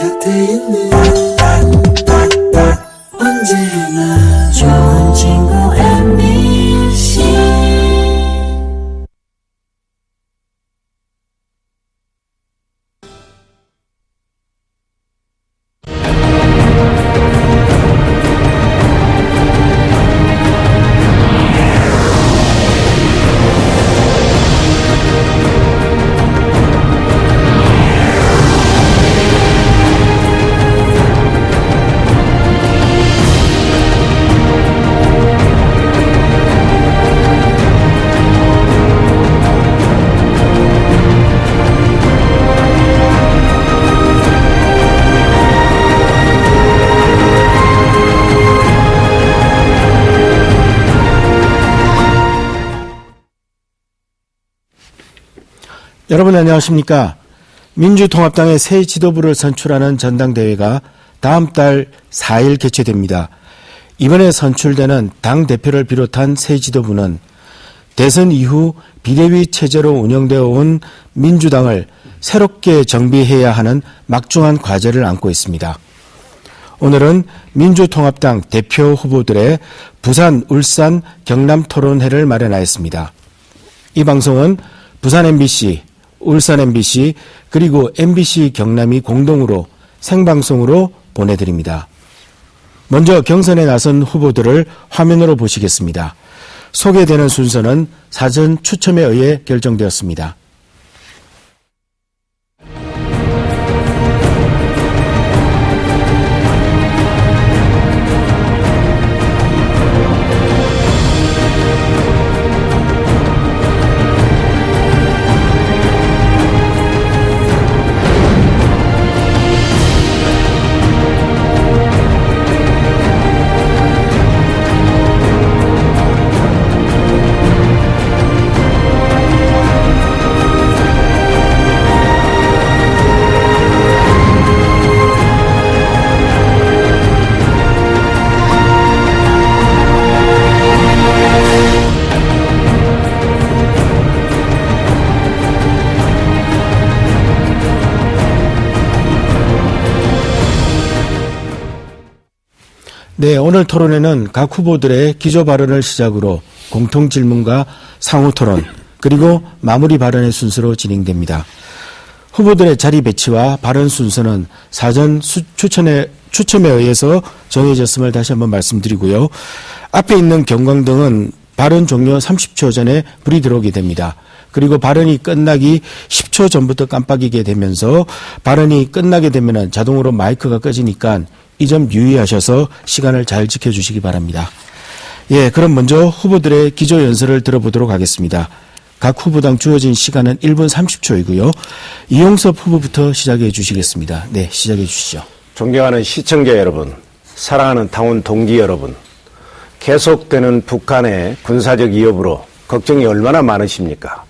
곁에 있는 언제나 좋은 친구 MBC. 여러분 안녕하십니까? 민주통합당의 새 지도부를 선출하는 전당대회가 다음 달 4일 개최됩니다. 이번에 선출되는 당대표를 비롯한 새 지도부는 대선 이후 비대위 체제로 운영되어 온 민주당을 새롭게 정비해야 하는 막중한 과제를 안고 있습니다. 오늘은 민주통합당 대표 후보들의 부산, 울산, 경남 토론회를 마련하였습니다. 이 방송은 부산 MBC, 울산 MBC 그리고 MBC 경남이 공동으로 생방송으로 보내드립니다. 먼저 경선에 나선 후보들을 화면으로 보시겠습니다. 소개되는 순서는 사전 추첨에 의해 결정되었습니다. 네, 오늘 토론회는 각 후보들의 기조 발언을 시작으로 공통 질문과 상호 토론, 그리고 마무리 발언의 순서로 진행됩니다. 후보들의 자리 배치와 발언 순서는 사전 추첨에 의해서 정해졌음을 다시 한번 말씀드리고요. 앞에 있는 경광등은 발언 종료 30초 전에 불이 들어오게 됩니다. 그리고 발언이 끝나기 10초 전부터 깜빡이게 되면서 발언이 끝나게 되면 자동으로 마이크가 꺼지니까 이 점 유의하셔서 시간을 잘 지켜주시기 바랍니다. 예, 그럼 먼저 후보들의 기조 연설을 들어보도록 하겠습니다. 각 후보당 주어진 시간은 1분 30초이고요. 이용섭 후보부터 시작해 주시겠습니다. 네, 시작해 주시죠. 존경하는 시청자 여러분, 사랑하는 당원 동지 여러분, 계속되는 북한의 군사적 위협으로 걱정이 얼마나 많으십니까?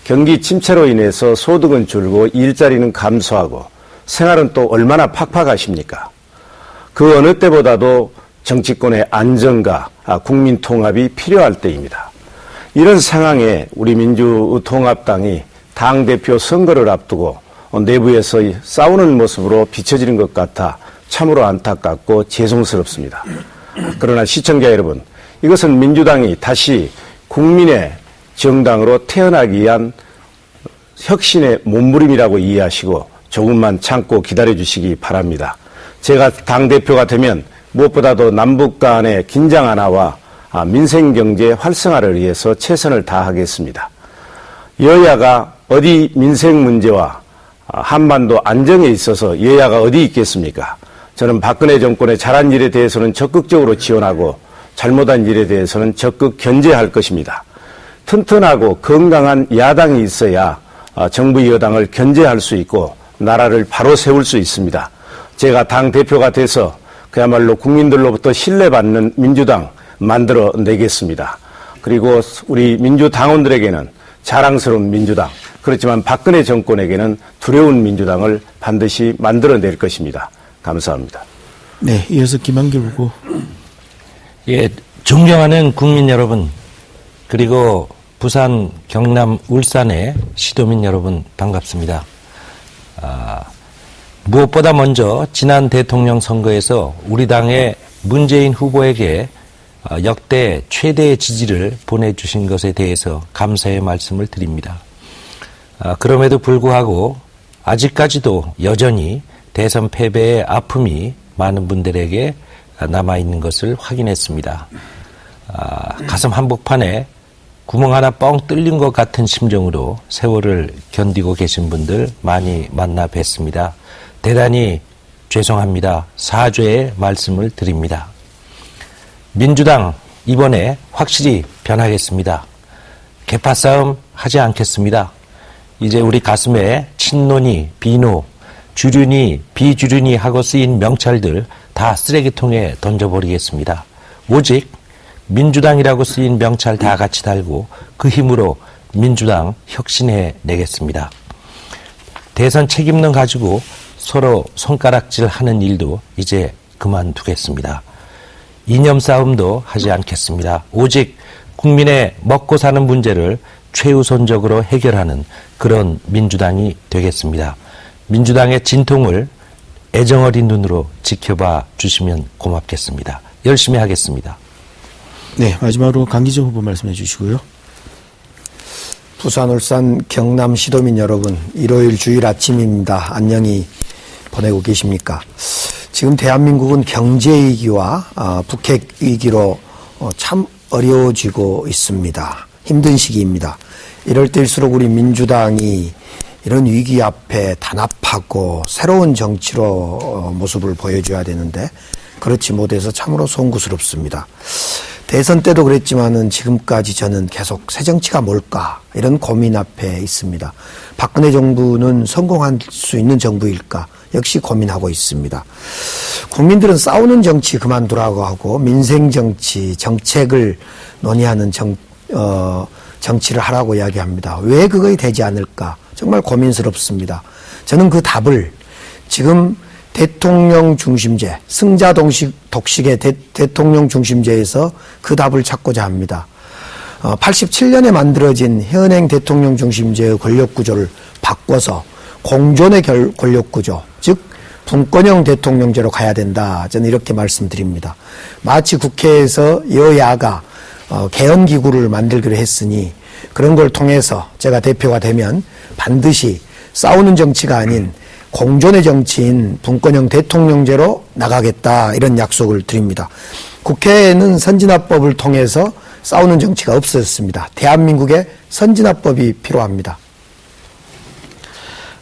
경기 침체로 인해서 소득은 줄고 일자리는 감소하고 생활은 또 얼마나 팍팍하십니까? 그 어느 때보다도 정치권의 안정과 국민 통합이 필요할 때입니다. 이런 상황에 우리 민주통합당이 당대표 선거를 앞두고 내부에서 싸우는 모습으로 비춰지는 것 같아 참으로 안타깝고 죄송스럽습니다. 그러나 시청자 여러분, 이것은 민주당이 다시 국민의 정당으로 태어나기 위한 혁신의 몸부림이라고 이해하시고 조금만 참고 기다려주시기 바랍니다. 제가 당대표가 되면 무엇보다도 남북 간의 긴장 완화와 민생경제 활성화를 위해서 최선을 다하겠습니다. 여야가 어디 민생 문제와 한반도 안정에 있어서 여야가 어디 있겠습니까? 저는 박근혜 정권의 잘한 일에 대해서는 적극적으로 지원하고 잘못한 일에 대해서는 적극 견제할 것입니다. 튼튼하고 건강한 야당이 있어야 정부 여당을 견제할 수 있고 나라를 바로 세울 수 있습니다. 제가 당대표가 돼서 그야말로 국민들로부터 신뢰받는 민주당 만들어내겠습니다. 그리고 우리 민주당원들에게는 자랑스러운 민주당, 그렇지만 박근혜 정권에게는 두려운 민주당을 반드시 만들어낼 것입니다. 감사합니다. 네, 이어서 김한길 후보. 예, 존경하는 국민 여러분, 그리고 부산, 경남, 울산의 시도민 여러분 반갑습니다. 무엇보다 먼저 지난 대통령 선거에서 우리 당의 문재인 후보에게 역대 최대의 지지를 보내주신 것에 대해서 감사의 말씀을 드립니다. 그럼에도 불구하고 아직까지도 여전히 대선 패배의 아픔이 많은 분들에게 남아있는 것을 확인했습니다. 가슴 한복판에 구멍 하나 뻥 뚫린 것 같은 심정으로 세월을 견디고 계신 분들 많이 만나 뵀습니다. 대단히 죄송합니다. 사죄의 말씀을 드립니다. 민주당 이번에 확실히 변하겠습니다. 개파 싸움 하지 않겠습니다. 이제 우리 가슴에 친노니 비노, 주륜이 비주륜이 하고 쓰인 명찰들 다 쓰레기통에 던져버리겠습니다. 오직 민주당이라고 쓰인 명찰 다 같이 달고 그 힘으로 민주당 혁신해 내겠습니다. 대선 책임론 가지고 서로 손가락질 하는 일도 이제 그만두겠습니다. 이념 싸움도 하지 않겠습니다. 오직 국민의 먹고 사는 문제를 최우선적으로 해결하는 그런 민주당이 되겠습니다. 민주당의 진통을 애정어린 눈으로 지켜봐 주시면 고맙겠습니다. 열심히 하겠습니다. 네, 마지막으로 강기정 후보 말씀해 주시고요. 부산, 울산, 경남 시도민 여러분, 일요일 주일 아침입니다. 안녕히 보내고 계십니까? 지금 대한민국은 경제 위기와 북핵 위기로 참 어려워지고 있습니다. 힘든 시기입니다. 이럴 때일수록 우리 민주당이 이런 위기 앞에 단합하고 새로운 정치로 모습을 보여줘야 되는데 그렇지 못해서 참으로 송구스럽습니다. 대선 때도 그랬지만은 지금까지 저는 계속 새 정치가 뭘까 이런 고민 앞에 있습니다. 박근혜 정부는 성공할 수 있는 정부일까 역시 고민하고 있습니다. 국민들은 싸우는 정치 그만두라고 하고 민생 정치, 정책을 논의하는 정치를 하라고 이야기합니다. 왜 그것이 되지 않을까 정말 고민스럽습니다. 저는 그 답을 지금 대통령 중심제, 승자 독식의 대통령 중심제에서 그 답을 찾고자 합니다. 87년에 만들어진 현행 대통령 중심제의 권력구조를 바꿔서 공존의 권력구조, 즉 분권형 대통령제로 가야 된다. 저는 이렇게 말씀드립니다. 마치 국회에서 여야가 개헌기구를 만들기로 했으니 그런 걸 통해서 제가 대표가 되면 반드시 싸우는 정치가 아닌 공존의 정치인 분권형 대통령제로 나가겠다 이런 약속을 드립니다. 국회에는 선진화법을 통해서 싸우는 정치가 없어졌습니다. 대한민국의 선진화법이 필요합니다.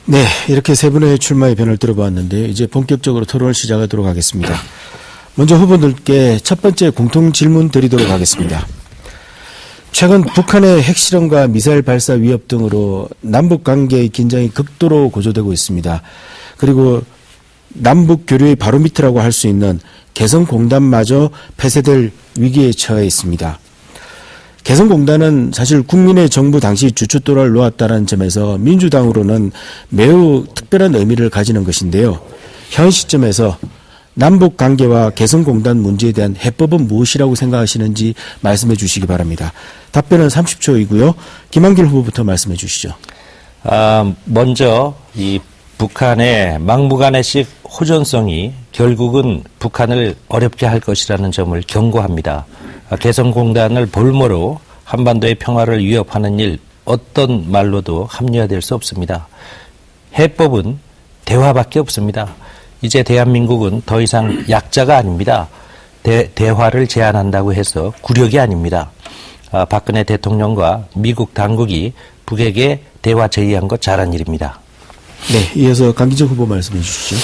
네, 이렇게 세 분의 출마의 변을 들어보았는데 이제 본격적으로 토론을 시작하도록 하겠습니다. 먼저 후보들께 첫 번째 공통 질문 드리도록 하겠습니다. 최근 북한의 핵실험과 미사일 발사 위협 등으로 남북 관계의 긴장이 극도로 고조되고 있습니다. 그리고 남북 교류의 바로미터라고 할 수 있는 개성공단마저 폐쇄될 위기에 처해 있습니다. 개성공단은 사실 국민의 정부 당시 주춧돌을 놓았다는 점에서 민주당으로는 매우 특별한 의미를 가지는 것인데요. 현 시점에서 남북 관계와 개성공단 문제에 대한 해법은 무엇이라고 생각하시는지 말씀해 주시기 바랍니다. 답변은 30초이고요. 김한길 후보부터 말씀해 주시죠. 먼저 이 북한의 막무가내식 호전성이 결국은 북한을 어렵게 할 것이라는 점을 경고합니다. 개성공단을 볼모로 한반도의 평화를 위협하는 일 어떤 말로도 합리화될 수 없습니다. 해법은 대화밖에 없습니다. 이제 대한민국은 더 이상 약자가 아닙니다. 대화를 제안한다고 해서 굴욕이 아닙니다. 박근혜 대통령과 미국 당국이 북에게 대화 제의한 것 잘한 일입니다. 네, 이어서 강기정 후보 말씀해 주시죠.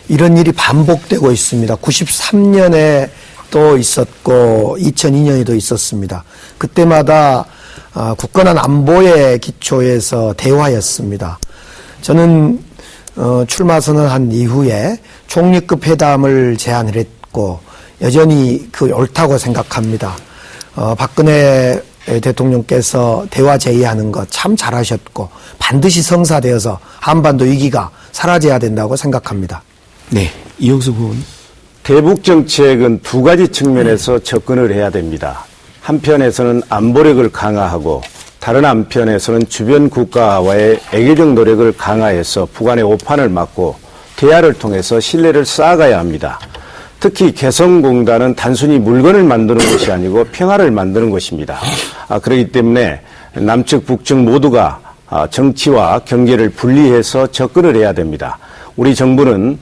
이런 일이 반복되고 있습니다. 93년에 또 있었고 2002년에도 있었습니다. 그때마다 굳건한 안보의 기초에서 대화였습니다. 저는 출마 선언한 이후에 총리급 회담을 제안을 했고 여전히 그 옳다고 생각합니다. 박근혜 대통령께서 대화 제의하는 것 참 잘하셨고 반드시 성사되어서 한반도 위기가 사라져야 된다고 생각합니다. 네, 이영석 후보는. 대북 정책은 두 가지 측면에서 접근을 해야 됩니다. 한편에서는 안보력을 강화하고 다른 한편에서는 주변 국가와의 애교적 노력을 강화해서 북한의 오판을 막고 대화를 통해서 신뢰를 쌓아가야 합니다. 특히 개성공단은 단순히 물건을 만드는 것이 아니고 평화를 만드는 것입니다. 그렇기 때문에 남측 북측 모두가 정치와 경제를 분리해서 접근을 해야 됩니다. 우리 정부는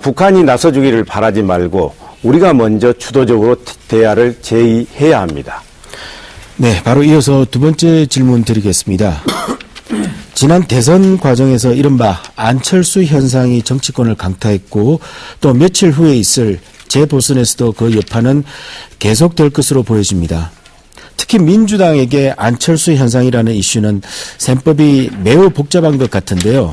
북한이 나서주기를 바라지 말고 우리가 먼저 주도적으로 대화를 제의해야 합니다. 네, 바로 이어서 두 번째 질문 드리겠습니다. 지난 대선 과정에서 이른바 안철수 현상이 정치권을 강타했고 또 며칠 후에 있을 재보선에서도 그 여파는 계속될 것으로 보여집니다. 특히 민주당에게 안철수 현상이라는 이슈는 셈법이 매우 복잡한 것 같은데요.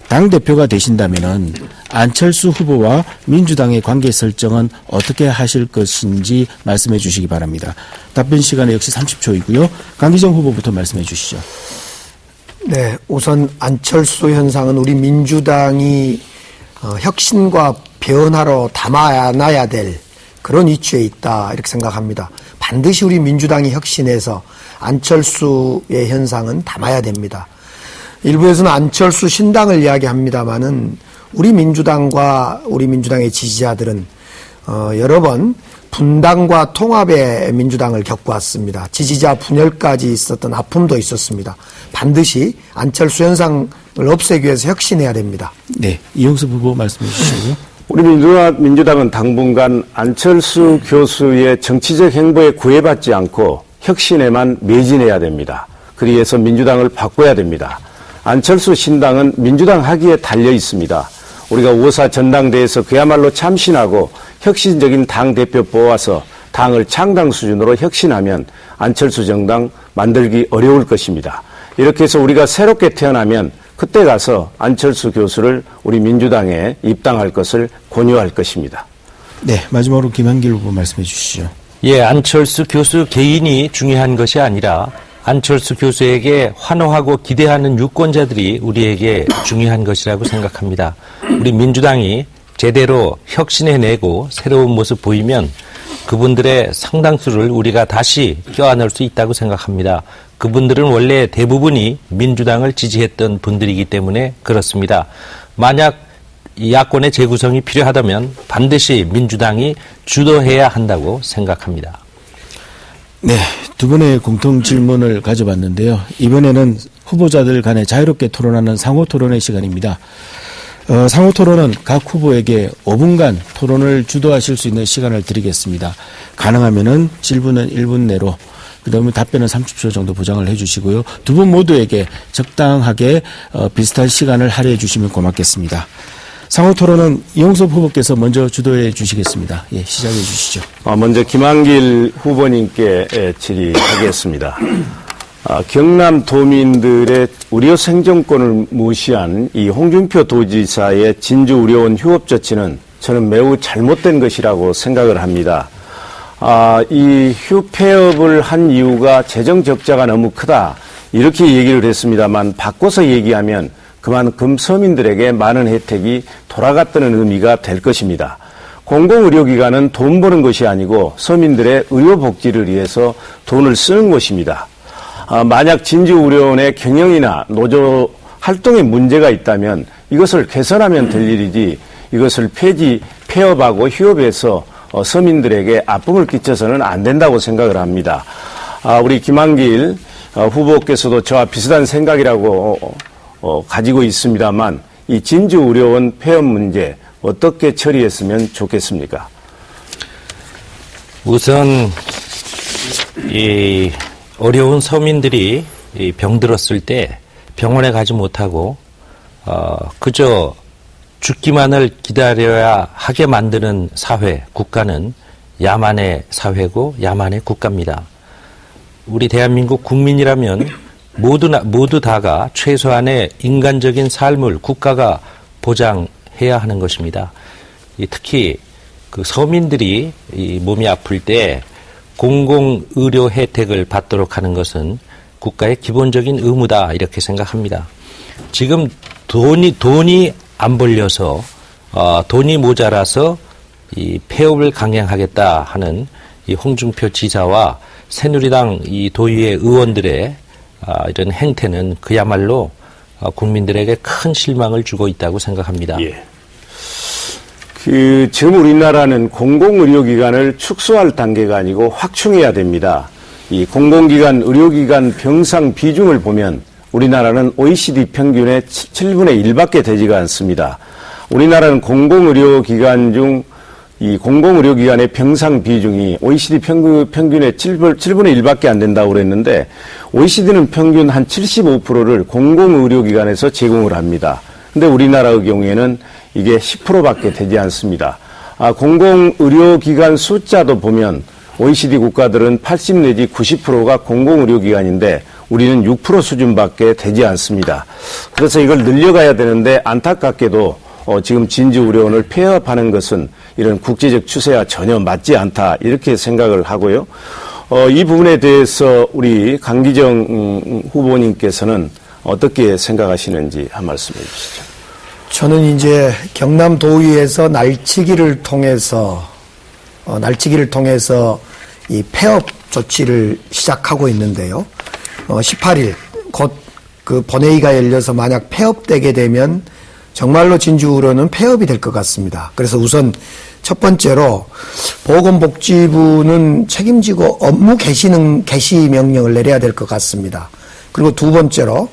당대표가 되신다면은 안철수 후보와 민주당의 관계 설정은 어떻게 하실 것인지 말씀해 주시기 바랍니다. 답변 시간은 역시 30초이고요. 강기정 후보부터 말씀해 주시죠. 네, 우선 안철수 현상은 우리 민주당이 혁신과 변화로 담아놔야 될 그런 위치에 있다 이렇게 생각합니다. 반드시 우리 민주당이 혁신해서 안철수의 현상은 담아야 됩니다. 일부에서는 안철수 신당을 이야기합니다마는 우리 민주당과 우리 민주당의 지지자들은 여러 번 분당과 통합의 민주당을 겪어왔습니다. 지지자 분열까지 있었던 아픔도 있었습니다. 반드시 안철수 현상을 없애기 위해서 혁신해야 됩니다. 네, 이용섭 후보 말씀해 주시고요. 우리 민주당은 당분간 안철수 교수의 정치적 행보에 구애받지 않고 혁신에만 매진해야 됩니다. 그리해서 민주당을 바꿔야 됩니다. 안철수 신당은 민주당 하기에 달려 있습니다. 우리가 5.4 전당대회에서 그야말로 참신하고 혁신적인 당대표 뽑아서 당을 창당 수준으로 혁신하면 안철수 정당 만들기 어려울 것입니다. 이렇게 해서 우리가 새롭게 태어나면 그때 가서 안철수 교수를 우리 민주당에 입당할 것을 권유할 것입니다. 네, 마지막으로 김한길 후보 말씀해 주시죠. 예, 안철수 교수 개인이 중요한 것이 아니라 안철수 교수에게 환호하고 기대하는 유권자들이 우리에게 중요한 것이라고 생각합니다. 우리 민주당이 제대로 혁신해내고 새로운 모습 보이면 그분들의 상당수를 우리가 다시 껴안을 수 있다고 생각합니다. 그분들은 원래 대부분이 민주당을 지지했던 분들이기 때문에 그렇습니다. 만약 야권의 재구성이 필요하다면 반드시 민주당이 주도해야 한다고 생각합니다. 네, 두 분의 공통 질문을 가져봤는데요. 이번에는 후보자들 간에 자유롭게 토론하는 상호 토론의 시간입니다. 상호 토론은 각 후보에게 5분간 토론을 주도하실 수 있는 시간을 드리겠습니다. 가능하면은 질문은 1분 내로, 그다음에 답변은 30초 정도 보장을 해주시고요. 두 분 모두에게 적당하게 비슷한 시간을 할애해 주시면 고맙겠습니다. 상호 토론은 이용섭 후보께서 먼저 주도해 주시겠습니다. 예, 시작해 주시죠. 먼저 김한길 후보님께 질의하겠습니다. 경남 도민들의 우려 생존권을 무시한 이 홍준표 도지사의 진주 우려원 휴업 조치는 저는 매우 잘못된 것이라고 생각을 합니다. 이 휴폐업을 한 이유가 재정 적자가 너무 크다 이렇게 얘기를 했습니다만 바꿔서 얘기하면 그만큼 서민들에게 많은 혜택이 돌아갔다는 의미가 될 것입니다. 공공의료기관은 돈 버는 것이 아니고 서민들의 의료복지를 위해서 돈을 쓰는 것입니다. 만약 진주의료원의 경영이나 노조 활동에 문제가 있다면 이것을 개선하면 될 일이지 이것을 폐업하고 휴업해서 서민들에게 아픔을 끼쳐서는 안 된다고 생각을 합니다. 우리 김한길 후보께서도 저와 비슷한 생각이라고 가지고 있습니다만 이 진주의료원 폐업 문제 어떻게 처리했으면 좋겠습니까? 우선 이 어려운 서민들이 병들었을 때 병원에 가지 못하고 그저 죽기만을 기다려야 하게 만드는 사회, 국가는 야만의 사회고 야만의 국가입니다. 우리 대한민국 국민이라면 모두 다가 최소한의 인간적인 삶을 국가가 보장해야 하는 것입니다. 특히 그 서민들이 이 몸이 아플 때 공공의료 혜택을 받도록 하는 것은 국가의 기본적인 의무다 이렇게 생각합니다. 지금 돈이 안 벌려서 돈이 모자라서 이 폐업을 강행하겠다 하는 이 홍준표 지사와 새누리당 이 도의회 의원들의 이런 행태는 그야말로 국민들에게 큰 실망을 주고 있다고 생각합니다. 예. 지금 우리나라는 공공의료기관을 축소할 단계가 아니고 확충해야 됩니다. 이 공공기관, 의료기관 병상 비중을 보면 우리나라는 OECD 평균의 7분의 1밖에 되지가 않습니다. 우리나라는 공공의료기관 중 이 공공의료기관의 병상 비중이 OECD 평균의 7분의 1밖에 안 된다고 그랬는데 OECD는 평균 한 75%를 공공의료기관에서 제공을 합니다. 근데 우리나라의 경우에는 이게 10%밖에 되지 않습니다. 공공의료기관 숫자도 보면 OECD 국가들은 80 내지 90%가 공공의료기관인데 우리는 6% 수준밖에 되지 않습니다. 그래서 이걸 늘려가야 되는데 안타깝게도 지금 진주의료원을 폐업하는 것은 이런 국제적 추세와 전혀 맞지 않다 이렇게 생각을 하고요. 이 부분에 대해서 우리 강기정 후보님께서는 어떻게 생각하시는지 한 말씀 해주시죠. 저는 이제 경남도의회에서 날치기를 통해서 이 폐업 조치를 시작하고 있는데요. 18일 곧 그 본회의가 열려서 만약 폐업되게 되면 정말로 진주의료는 폐업이 될 것 같습니다. 그래서 우선 첫 번째로 보건복지부는 책임지고 업무 개시 명령을 내려야 될 것 같습니다. 그리고 두 번째로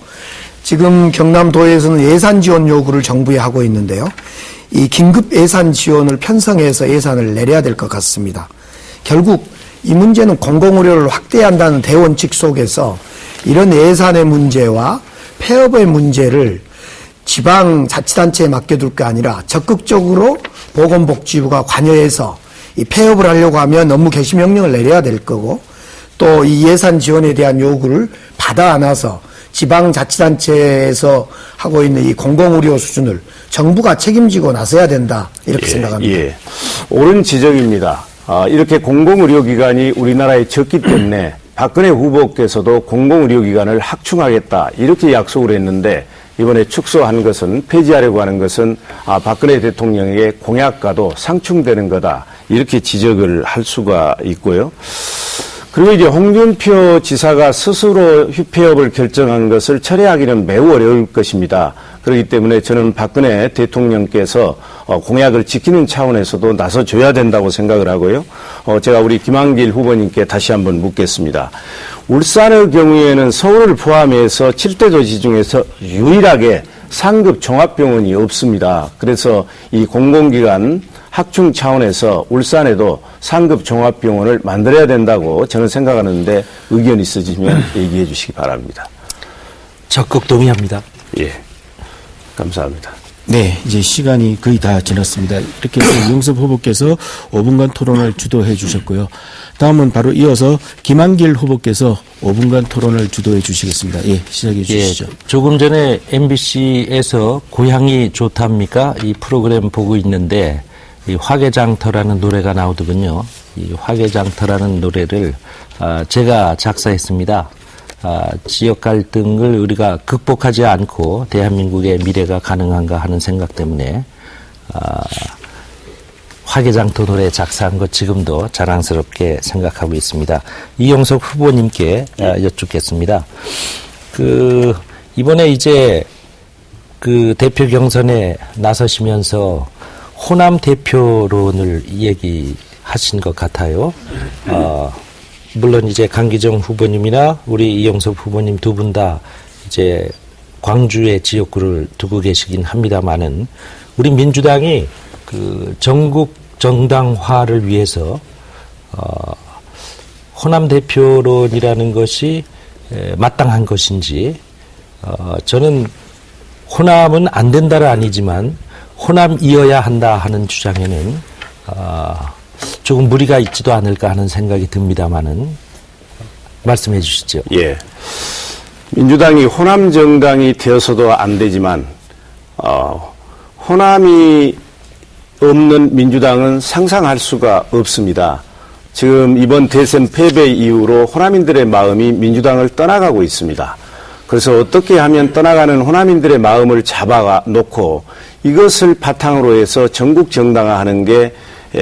지금 경남도에서는 예산 지원 요구를 정부에 하고 있는데요. 이 긴급 예산 지원을 편성해서 예산을 내려야 될 것 같습니다. 결국 이 문제는 공공의료를 확대한다는 대원칙 속에서 이런 예산의 문제와 폐업의 문제를 지방자치단체에 맡겨둘 게 아니라 적극적으로 보건복지부가 관여해서 이 폐업을 하려고 하면 업무 개시 명령을 내려야 될 거고 또 이 예산 지원에 대한 요구를 받아 안아서 지방자치단체에서 하고 있는 이 공공의료 수준을 정부가 책임지고 나서야 된다 이렇게 생각합니다. 예. 옳은 지적입니다. 이렇게 공공의료기관이 우리나라에 적기 때문에 박근혜 후보께서도 공공의료기관을 확충하겠다 이렇게 약속을 했는데 이번에 축소한 것은 폐지하려고 하는 것은 박근혜 대통령의 공약과도 상충되는 거다 이렇게 지적을 할 수가 있고요. 그리고 이제 홍준표 지사가 스스로 폐업을 결정한 것을 철회하기는 매우 어려울 것입니다. 그렇기 때문에 저는 박근혜 대통령께서 공약을 지키는 차원에서도 나서줘야 된다고 생각을 하고요. 제가 우리 김한길 후보님께 다시 한번 묻겠습니다. 울산의 경우에는 서울을 포함해서 7대 도시 중에서 유일하게 상급 종합병원이 없습니다. 그래서 이 공공기관 확충 차원에서 울산에도 상급 종합병원을 만들어야 된다고 저는 생각하는데 의견 있으시면 얘기해 주시기 바랍니다. 적극 동의합니다. 예, 감사합니다. 네, 이제 시간이 거의 다 지났습니다. 이렇게 해서 이용섭 후보께서 5분간 토론을 주도해 주셨고요. 다음은 바로 이어서 김한길 후보께서 5분간 토론을 주도해 주시겠습니다. 예, 시작해 주시죠. 예, 조금 전에 MBC에서 고향이 좋답니까? 이 프로그램 보고 있는데 이 화개장터라는 노래가 나오더군요. 이 화개장터라는 노래를 제가 작사했습니다. 지역 갈등을 우리가 극복하지 않고 대한민국의 미래가 가능한가 하는 생각 때문에 화개장터 노래 작사한 것 지금도 자랑스럽게 생각하고 있습니다. 이용석 후보님께 여쭙겠습니다. 이번에 이제 그 대표 경선에 나서시면서 호남 대표론을 얘기하신 것 같아요. 물론 이제 강기정 후보님이나 우리 이용섭 후보님 두 분 다 이제 광주의 지역구를 두고 계시긴 합니다만은 우리 민주당이 그 전국 정당화를 위해서 호남 대표론이라는 것이 마땅한 것인지 저는 호남은 안 된다는 아니지만 호남이어야 한다 하는 주장에는 조금 무리가 있지도 않을까 하는 생각이 듭니다만은 말씀해 주시죠. 예, 민주당이 호남 정당이 되어서도 안 되지만 호남이 없는 민주당은 상상할 수가 없습니다. 지금 이번 대선 패배 이후로 호남인들의 마음이 민주당을 떠나가고 있습니다. 그래서 어떻게 하면 떠나가는 호남인들의 마음을 잡아놓고 이것을 바탕으로 해서 전국 정당화하는 게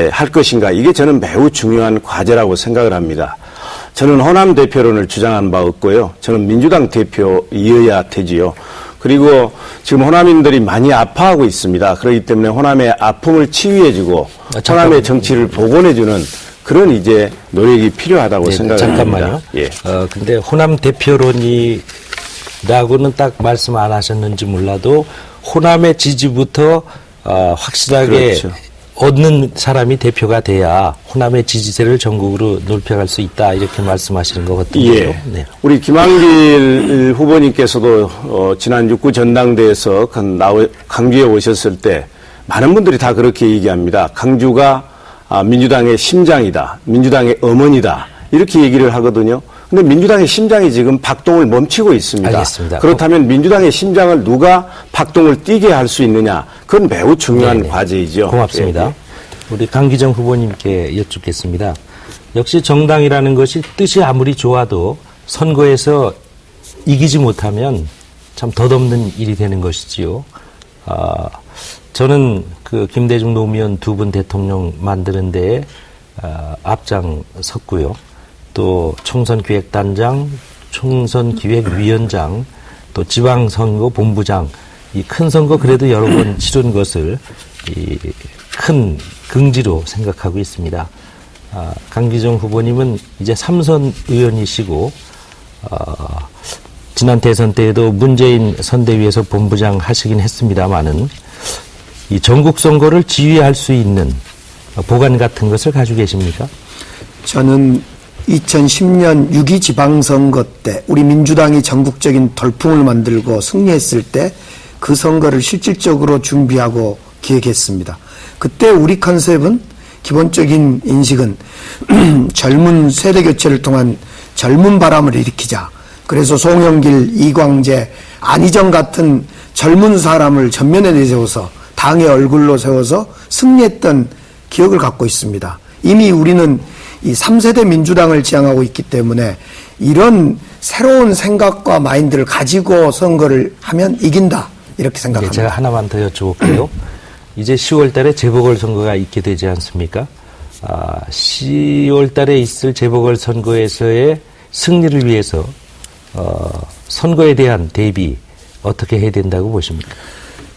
할 것인가, 이게 저는 매우 중요한 과제라고 생각을 합니다. 저는 호남 대표론을 주장한 바 없고요. 저는 민주당 대표이어야 되지요. 그리고 지금 호남인들이 많이 아파하고 있습니다. 그렇기 때문에 호남의 아픔을 치유해주고 호남의 정치를 복원해주는 그런 이제 노력이 필요하다고 네, 생각합니다. 잠깐만요. 예. 근데 호남 대표론이라고는 딱 말씀 안 하셨는지 몰라도 호남의 지지부터 확실하게 그렇죠. 얻는 사람이 대표가 돼야 호남의 지지세를 전국으로 넓혀갈 수 있다 이렇게 말씀하시는 것 같은데요. 예. 네. 우리 김한길 후보님께서도 지난 6구 전당대회에서 강주에 오셨을 때 많은 분들이 다 그렇게 얘기합니다. 강주가 민주당의 심장이다. 민주당의 어머니다. 이렇게 얘기를 하거든요. 근데 민주당의 심장이 지금 박동을 멈추고 있습니다. 알겠습니다. 그렇다면 민주당의 심장을 누가 박동을 뛰게 할 수 있느냐. 그건 매우 중요한 네네. 과제이죠. 고맙습니다. 예. 우리 강기정 후보님께 여쭙겠습니다. 역시 정당이라는 것이 뜻이 아무리 좋아도 선거에서 이기지 못하면 참 덧없는 일이 되는 것이지요. 저는 그 김대중 노무현 두 분 대통령 만드는 데에 앞장섰고요. 또 총선기획단장, 총선기획위원장, 또 지방선거 본부장, 이 큰 선거 그래도 여러 번 치른 것을 이 큰 긍지로 생각하고 있습니다. 강기정 후보님은 이제 3선 의원이시고 지난 대선 때에도 문재인 선대위에서 본부장 하시긴 했습니다마는 이 전국 선거를 지휘할 수 있는 보관 같은 것을 가지고 계십니까? 저는 2010년 6.2 지방선거 때 우리 민주당이 전국적인 돌풍을 만들고 승리했을 때 그 선거를 실질적으로 준비하고 기획했습니다. 그때 우리 컨셉은 기본적인 인식은 젊은 세대 교체를 통한 젊은 바람을 일으키자. 그래서 송영길, 이광재, 안희정 같은 젊은 사람을 전면에 내세워서 당의 얼굴로 세워서 승리했던 기억을 갖고 있습니다. 이미 우리는 이 3세대 민주당을 지향하고 있기 때문에 이런 새로운 생각과 마인드를 가지고 선거를 하면 이긴다. 이렇게 생각합니다. 제가 하나만 더 여쭤볼게요. 이제 10월 달에 재보궐선거가 있게 되지 않습니까? 10월 달에 있을 재보궐선거에서의 승리를 위해서 선거에 대한 대비 어떻게 해야 된다고 보십니까?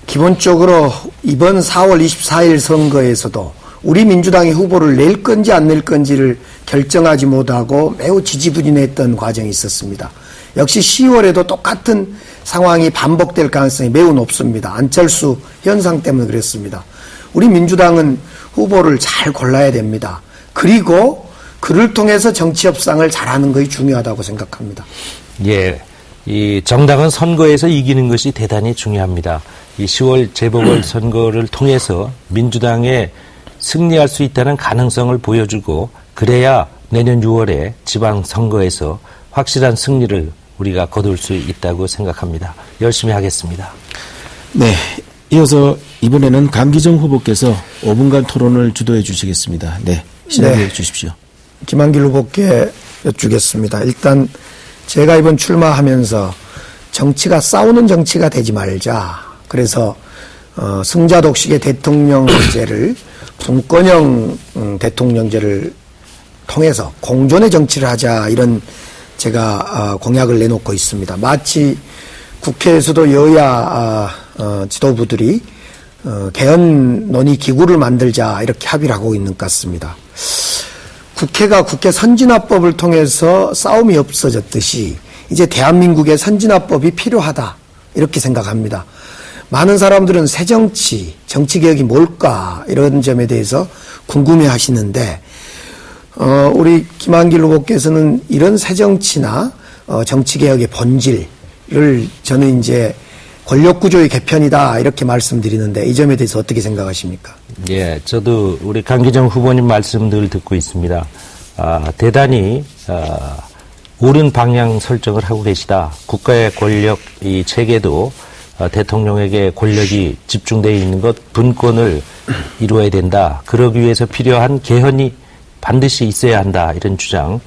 기본적으로 이번 4월 24일 선거에서도 우리 민주당이 후보를 낼 건지 안 낼 건지를 결정하지 못하고 매우 지지부진했던 과정이 있었습니다. 역시 10월에도 똑같은 상황이 반복될 가능성이 매우 높습니다. 안철수 현상 때문에 그랬습니다. 우리 민주당은 후보를 잘 골라야 됩니다. 그리고 그를 통해서 정치 협상을 잘하는 것이 중요하다고 생각합니다. 예, 이 정당은 선거에서 이기는 것이 대단히 중요합니다. 이 10월 재보궐선거를 통해서 민주당에 승리할 수 있다는 가능성을 보여주고 그래야 내년 6월에 지방선거에서 확실한 승리를 우리가 거둘 수 있다고 생각합니다. 열심히 하겠습니다. 네. 이어서 이번에는 강기정 후보께서 5분간 토론을 주도해 주시겠습니다. 네. 시작해 주십시오. 김한길 후보께 여쭙겠습니다. 일단 제가 이번 출마하면서 정치가 싸우는 정치가 되지 말자. 그래서 승자 독식의 대통령제를 분권형 대통령제를 통해서 공존의 정치를 하자 이런 제가 공약을 내놓고 있습니다. 마치 국회에서도 여야 지도부들이 개헌 논의 기구를 만들자 이렇게 합의를 하고 있는 것 같습니다. 국회가 국회 선진화법을 통해서 싸움이 없어졌듯이 이제 대한민국의 선진화법이 필요하다 이렇게 생각합니다. 많은 사람들은 새정치, 정치개혁이 뭘까 이런 점에 대해서 궁금해 하시는데 우리 김한길 후보께서는 이런 새정치나 정치개혁의 본질을 저는 이제 권력구조의 개편이다 이렇게 말씀드리는데 이 점에 대해서 어떻게 생각하십니까? 예, 저도 우리 강기정 후보님 말씀들 듣고 있습니다. 대단히 옳은 방향 설정을 하고 계시다. 국가의 권력 이 체계도 대통령에게 권력이 집중되어 있는 것 분권을 이루어야 된다. 그러기 위해서 필요한 개헌이 반드시 있어야 한다. 이런 주장.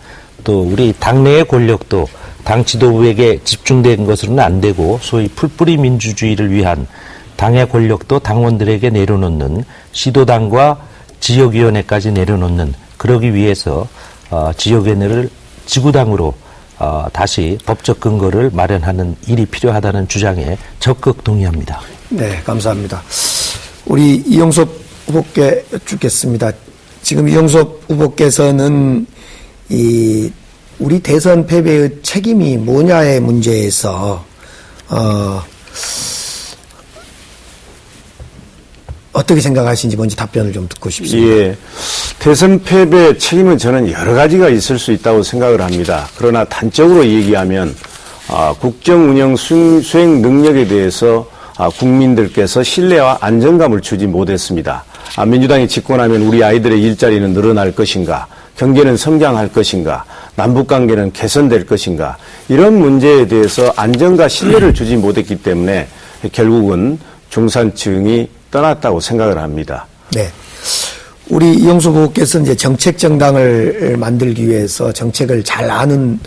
또 우리 당내의 권력도 당 지도부에게 집중된 것으로는 안 되고 소위 풀뿌리 민주주의를 위한 당의 권력도 당원들에게 내려놓는 시도당과 지역위원회까지 내려놓는 그러기 위해서 지역위원회를 지구당으로 다시 법적 근거를 마련하는 일이 필요하다는 주장에 적극 동의합니다. 네, 감사합니다. 우리 이용섭 후보께 여쭙겠습니다. 지금 이용섭 후보께서는 우리 대선 패배의 책임이 뭐냐의 문제에서 어떻게 생각하시는지 먼저 답변을 좀 듣고 싶습니다. 예. 대선 패배 책임은 저는 여러 가지가 있을 수 있다고 생각을 합니다. 그러나 단적으로 얘기하면 국정 운영 수행 능력에 대해서 국민들께서 신뢰와 안정감을 주지 못했습니다. 민주당이 집권하면 우리 아이들의 일자리는 늘어날 것인가, 경제는 성장할 것인가, 남북관계는 개선될 것인가, 이런 문제에 대해서 안정과 신뢰를 주지 못했기 때문에 결국은 중산층이 떠났다고 생각을 합니다. 네. 우리 이용섭 후보께서 이제 정책 정당을 만들기 위해서 정책을 잘 아는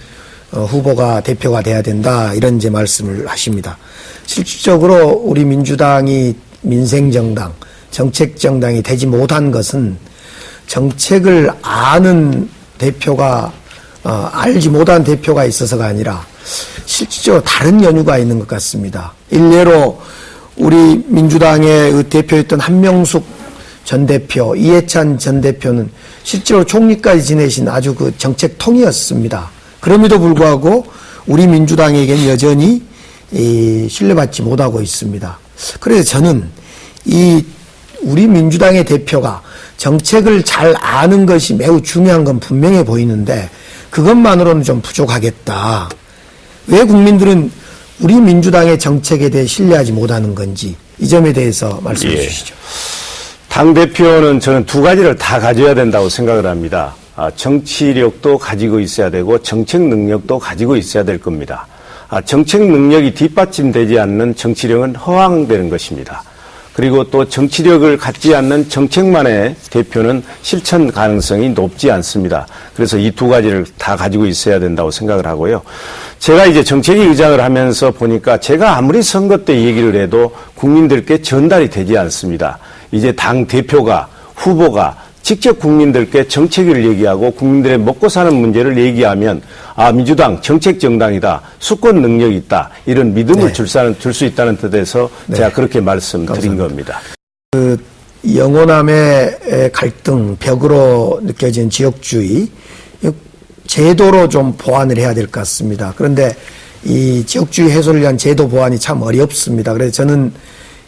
후보가 대표가 돼야 된다, 이런 이제 말씀을 하십니다. 실질적으로 우리 민주당이 민생 정당, 정책 정당이 되지 못한 것은 정책을 아는 대표가 알지 못한 대표가 있어서가 아니라 실질적으로 다른 연유가 있는 것 같습니다. 일례로 우리 민주당의 대표였던 한명숙 전 대표, 이해찬 전 대표는 실제로 총리까지 지내신 아주 그 정책통이었습니다. 그럼에도 불구하고 우리 민주당에게는 여전히 신뢰받지 못하고 있습니다. 그래서 저는 우리 민주당의 대표가 정책을 잘 아는 것이 매우 중요한 건 분명해 보이는데 그것만으로는 좀 부족하겠다. 왜 국민들은 우리 민주당의 정책에 대해 신뢰하지 못하는 건지 이 점에 대해서 말씀해 주시죠. 당대표는 저는 두 가지를 다 가져야 된다고 생각을 합니다. 정치력도 가지고 있어야 되고 정책 능력도 가지고 있어야 될 겁니다. 정책 능력이 뒷받침되지 않는 정치력은 허황되는 것입니다. 그리고 또 정치력을 갖지 않는 정책만의 대표는 실천 가능성이 높지 않습니다. 그래서 이 두 가지를 다 가지고 있어야 된다고 생각을 하고요. 제가 이제 정책위 의장을 하면서 보니까 제가 아무리 선거 때 얘기를 해도 국민들께 전달이 되지 않습니다. 이제 당 대표가, 후보가 직접 국민들께 정책을 얘기하고 국민들의 먹고 사는 문제를 얘기하면 민주당 정책 정당이다, 수권 능력이 있다, 이런 믿음을 줄 수 있다는 뜻에서 제가 그렇게 말씀드린 겁니다. 영호남의 갈등, 벽으로 느껴진 지역주의 제도로 좀 보완을 해야 될 것 같습니다. 그런데 이 지역주의 해소를 위한 제도 보완이 참 어렵습니다. 그래서 저는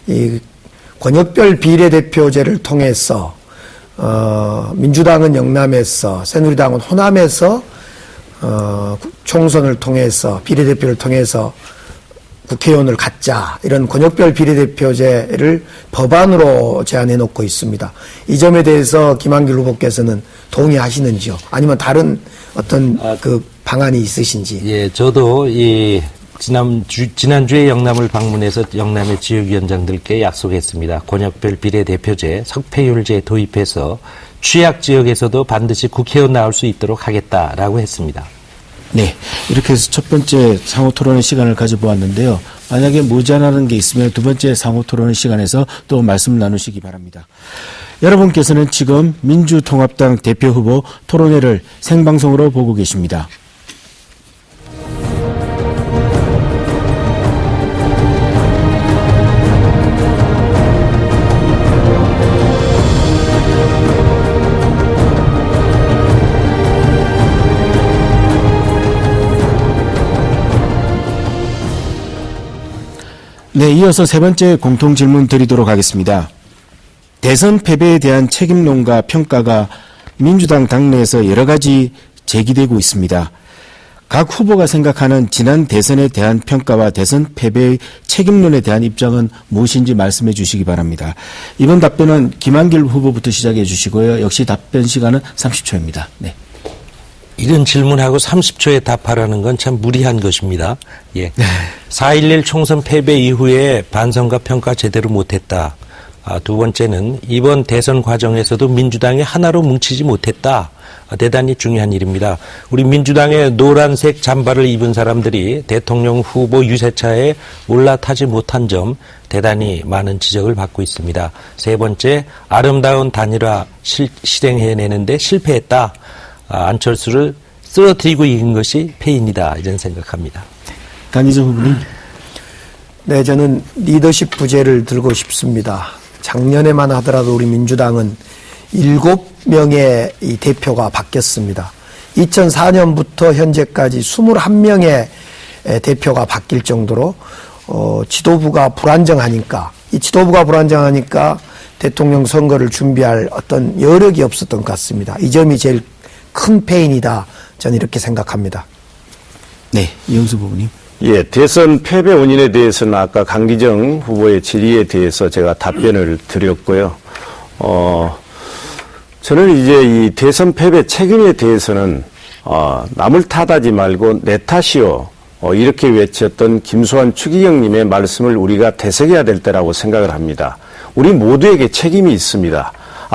이 권역별 비례대표제를 통해서 민주당은 영남에서, 새누리당은 호남에서 총선을 통해서, 비례대표를 통해서 국회의원을 갖자, 이런 권역별 비례대표제를 법안으로 제안해 놓고 있습니다. 이 점에 대해서 김한길 후보께서는 동의하시는지요? 아니면 다른 어떤 그 방안이 있으신지? 예, 저도 지난주에 영남을 방문해서 영남의 지역위원장들께 약속했습니다. 권역별 비례대표제, 석패율제 도입해서 취약 지역에서도 반드시 국회의원 나올 수 있도록 하겠다라고 했습니다. 네, 이렇게 해서 첫 번째 상호 토론의 시간을 가져보았는데요. 만약에 모자라는 게 있으면 두 번째 상호 토론의 시간에서 또 말씀 나누시기 바랍니다. 여러분께서는 지금 민주통합당 대표 후보 토론회를 생방송으로 보고 계십니다. 네, 이어서 세 번째 공통 질문 드리도록 하겠습니다. 대선 패배에 대한 책임론과 평가가 민주당 당내에서 여러 가지 제기되고 있습니다. 각 후보가 생각하는 지난 대선에 대한 평가와 대선 패배의 책임론에 대한 입장은 무엇인지 말씀해 주시기 바랍니다. 이번 답변은 김한길 후보부터 시작해 주시고요. 역시 답변 시간은 30초입니다. 네. 이런 질문하고 30초에 답하라는 건 참 무리한 것입니다. 예. 4.11 총선 패배 이후에 반성과 평가 제대로 못했다. 두 번째는 이번 대선 과정에서도 민주당이 하나로 뭉치지 못했다. 대단히 중요한 일입니다. 우리 민주당의 노란색 잠바를 입은 사람들이 대통령 후보 유세차에 올라타지 못한 점 대단히 많은 지적을 받고 있습니다. 세 번째, 아름다운 단일화 실행해내는데 실패했다. 안철수를 쓰러뜨리고 이긴 것이 패인이다 이런 생각합니다. 강기정 후보님. 네, 저는 리더십 부재를 들고 싶습니다. 작년에만 하더라도 우리 민주당은 7명의 이 대표가 바뀌었습니다. 2004년부터 현재까지 21명의 대표가 바뀔 정도로 지도부가 불안정하니까 이 지도부가 불안정하니까 대통령 선거를 준비할 어떤 여력이 없었던 것 같습니다. 이 점이 제일 큰 패인이다. 저는 이렇게 생각합니다. 네, 이영수 후보님. 예, 대선 패배 원인에 대해서는 아까 강기정 후보의 질의에 대해서 제가 답변을 드렸고요. 저는 이제 이 대선 패배 책임에 대해서는 남을 탓하지 말고 내 탓이요. 이렇게 외쳤던 김수환 추기경님의 말씀을 우리가 되새겨야 될 때라고 생각을 합니다. 우리 모두에게 책임이 있습니다.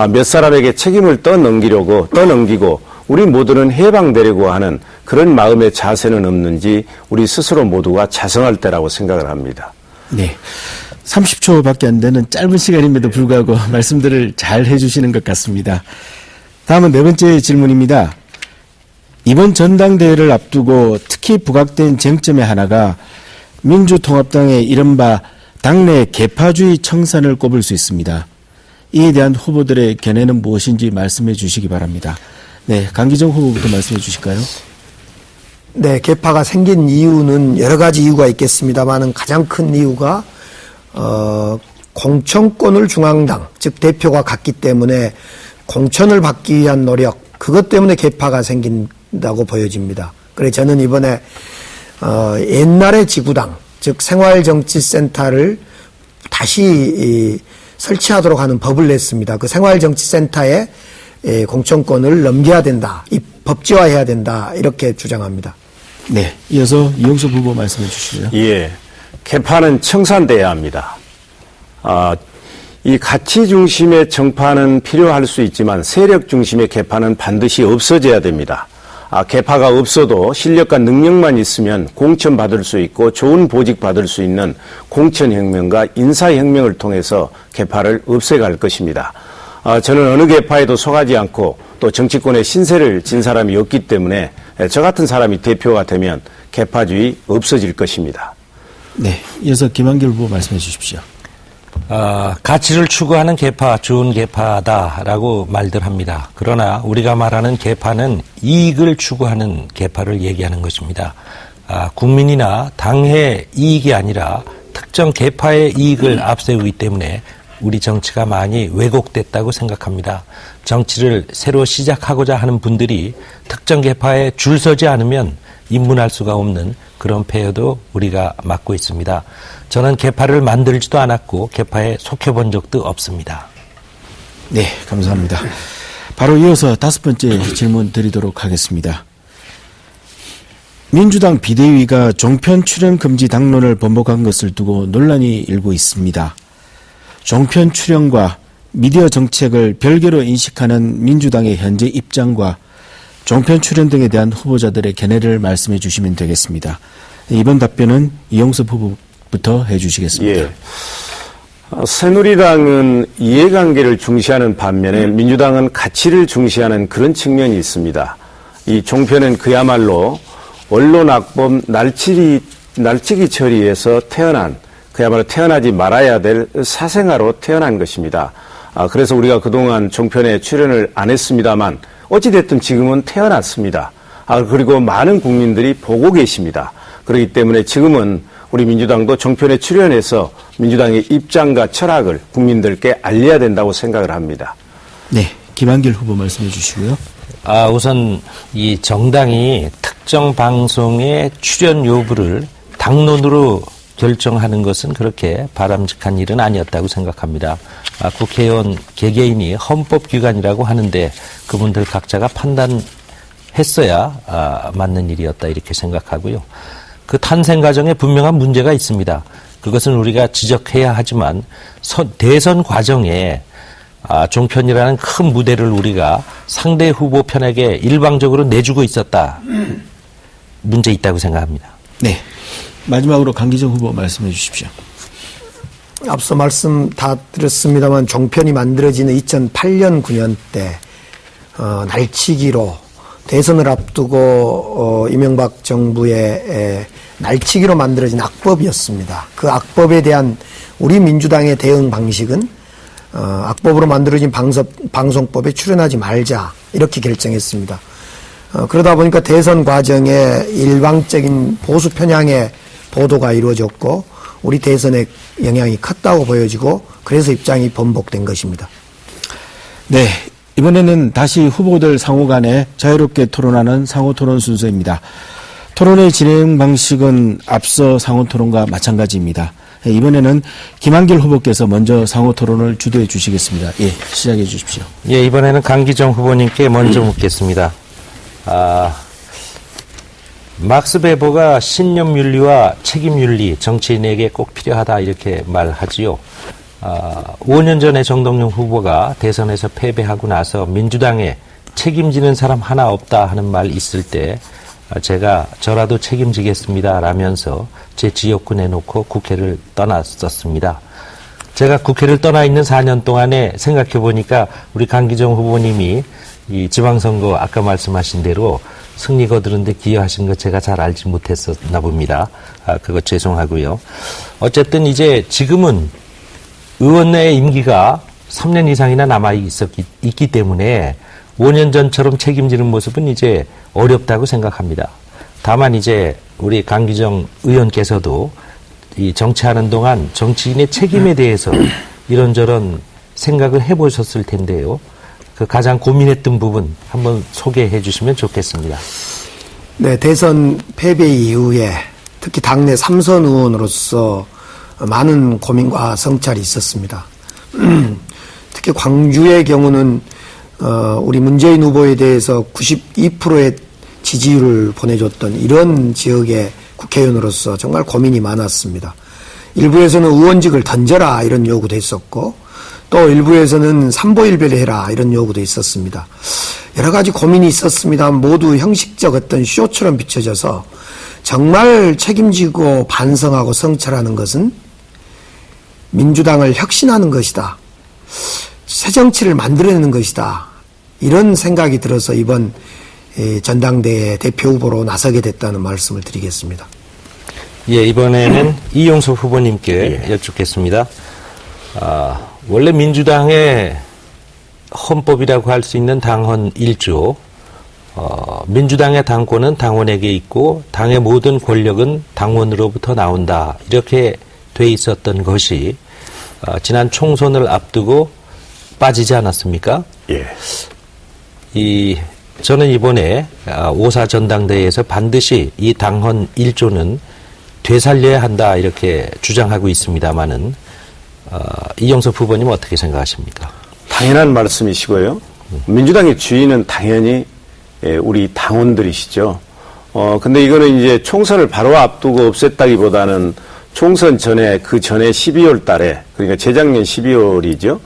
몇 사람에게 책임을 떠넘기고 우리 모두는 해방되려고 하는 그런 마음의 자세는 없는지 우리 스스로 모두가 자성할 때라고 생각을 합니다. 네. 30초밖에 안 되는 짧은 시간임에도 불구하고 말씀들을 잘 해주시는 것 같습니다. 다음은 네 번째 질문입니다. 이번 전당대회를 앞두고 특히 부각된 쟁점의 하나가 민주통합당의 이른바 당내 계파주의 청산을 꼽을 수 있습니다. 이에 대한 후보들의 견해는 무엇인지 말씀해 주시기 바랍니다. 네, 강기정 후보부터 말씀해 주실까요? 네, 계파가 생긴 이유는 여러 가지 이유가 있겠습니다만 가장 큰 이유가 공천권을 중앙당, 즉 대표가 갖기 때문에 공천을 받기 위한 노력, 그것 때문에 계파가 생긴다고 보여집니다. 그래서 저는 이번에 옛날의 지구당, 즉 생활정치센터를 다시 설치하도록 하는 법을 냈습니다. 그 생활정치센터에 공천권을 넘겨야 된다, 법제화해야 된다, 이렇게 주장합니다. 네, 이어서 이용섭 후보 말씀해 주시고요. 예, 계파는 청산돼야 합니다. 이 가치 중심의 정파는 필요할 수 있지만 세력 중심의 계파는 반드시 없어져야 됩니다. 계파가 없어도 실력과 능력만 있으면 공천 받을 수 있고 좋은 보직 받을 수 있는 공천혁명과 인사혁명을 통해서 계파를 없애갈 것입니다. 저는 어느 계파에도 속하지 않고 또 정치권의 신세를 진 사람이 없기 때문에 저 같은 사람이 대표가 되면 계파주의 없어질 것입니다. 네, 이어서 김한길 후보 말씀해 주십시오. 가치를 추구하는 계파, 좋은 계파다라고 말들 합니다. 그러나 우리가 말하는 계파는 이익을 추구하는 계파를 얘기하는 것입니다. 국민이나 당의 이익이 아니라 특정 계파의 이익을 앞세우기 때문에 우리 정치가 많이 왜곡됐다고 생각합니다. 정치를 새로 시작하고자 하는 분들이 특정 계파에 줄 서지 않으면 입문할 수가 없는 그런 폐해도 우리가 맡고 있습니다. 저는 계파를 만들지도 않았고 계파에 속해본 적도 없습니다. 네, 감사합니다. 바로 이어서 다섯 번째 질문 드리도록 하겠습니다. 민주당 비대위가 종편 출연 금지 당론을 번복한 것을 두고 논란이 일고 있습니다. 종편 출연과 미디어 정책을 별개로 인식하는 민주당의 현재 입장과 종편 출연 등에 대한 후보자들의 견해를 말씀해 주시면 되겠습니다. 이번 답변은 이용섭 후보부터 해 주시겠습니다. 예. 새누리당은 이해관계를 중시하는 반면에 민주당은 가치를 중시하는 그런 측면이 있습니다. 이 종편은 그야말로 언론 악범 날치기 처리에서 태어난, 그야말로 태어나지 말아야 될 사생아로 태어난 것입니다. 그래서 우리가 그동안 종편에 출연을 안 했습니다만 어찌됐든 지금은 태어났습니다. 그리고 많은 국민들이 보고 계십니다. 그렇기 때문에 지금은 우리 민주당도 종편에 출연해서 민주당의 입장과 철학을 국민들께 알려야 된다고 생각을 합니다. 네, 김한길 후보 말씀해 주시고요. 우선 이 정당이 특정 방송의 출연 여부를 당론으로 결정하는 것은 그렇게 바람직한 일은 아니었다고 생각합니다. 국회의원 개개인이 헌법기관이라고 하는데 그분들 각자가 판단했어야 맞는 일이었다 이렇게 생각하고요. 그 탄생 과정에 분명한 문제가 있습니다. 그것은 우리가 지적해야 하지만 대선 과정에 종편이라는 큰 무대를 우리가 상대 후보 편에게 일방적으로 내주고 있었다. 문제 있다고 생각합니다. 네. 마지막으로 강기정 후보 말씀해 주십시오. 앞서 말씀 다 드렸습니다만 종편이 만들어지는 2008년 9년 때 날치기로 대선을 앞두고 이명박 정부의 날치기로 만들어진 악법이었습니다. 그 악법에 대한 우리 민주당의 대응 방식은 악법으로 만들어진 방송법에 출연하지 말자 이렇게 결정했습니다. 그러다 보니까 대선 과정에 일방적인 보수 편향의 보도가 이루어졌고 우리 대선에 영향이 컸다고 보여지고 그래서 입장이 번복된 것입니다. 네, 이번에는 다시 후보들 상호 간에 자유롭게 토론하는 상호 토론 순서입니다. 토론의 진행 방식은 앞서 상호 토론과 마찬가지입니다. 이번에는 김한길 후보께서 먼저 상호 토론을 주도해 주시겠습니다. 예, 시작해 주십시오. 예, 이번에는 강기정 후보님께 먼저 묻겠습니다. 막스 베버가 신념윤리와 책임윤리 정치인에게 꼭 필요하다 이렇게 말하지요. 5년 전에 정동영 후보가 대선에서 패배하고 나서 민주당에 책임지는 사람 하나 없다 하는 말 있을 때 제가 저라도 책임지겠습니다 라면서 제 지역구 내놓고 국회를 떠났었습니다. 제가 국회를 떠나 있는 4년 동안에 생각해 보니까 우리 강기정 후보님이 이 지방선거 아까 말씀하신 대로 승리 거두는데 기여하신 거 제가 잘 알지 못했었나 봅니다. 그거 죄송하고요. 어쨌든 이제 지금은 의원의 임기가 3년 이상이나 있기 때문에 5년 전처럼 책임지는 모습은 이제 어렵다고 생각합니다. 다만 이제 우리 강기정 의원께서도 이 정치하는 동안 정치인의 책임에 대해서 이런저런 생각을 해보셨을 텐데요. 그 가장 고민했던 부분 한번 소개해 주시면 좋겠습니다. 네, 대선 패배 이후에 특히 당내 3선 의원으로서 많은 고민과 성찰이 있었습니다. 특히 광주의 경우는 우리 문재인 후보에 대해서 92%의 지지율을 보내줬던 이런 지역의 국회의원으로서 정말 고민이 많았습니다. 일부에서는 의원직을 던져라 이런 요구도 했었고 또 일부에서는 삼보일배를 해라 이런 요구도 있었습니다. 여러 가지 고민이 있었습니다. 모두 형식적 어떤 쇼처럼 비춰져서 정말 책임지고 반성하고 성찰하는 것은 민주당을 혁신하는 것이다. 새 정치를 만들어내는 것이다. 이런 생각이 들어서 이번 전당대회 대표 후보로 나서게 됐다는 말씀을 드리겠습니다. 예, 이번에는 이용석 후보님께 여쭙겠습니다. 원래 민주당의 헌법이라고 할 수 있는 당헌 1조, 민주당의 당권은 당원에게 있고 당의 모든 권력은 당원으로부터 나온다. 이렇게 돼 있었던 것이 지난 총선을 앞두고 빠지지 않았습니까? 예. 저는 이번에 5.4 전당대회에서 반드시 이 당헌 1조는 되살려야 한다 이렇게 주장하고 있습니다만은 이용석 후보님 어떻게 생각하십니까? 당연한 말씀이시고요. 민주당의 주인은 당연히 우리 당원들이시죠. 근데 이거는 이제 총선을 바로 앞두고 없앴다기보다는 총선 전에 그 전에 12월 달에 그러니까 재작년 12월이죠.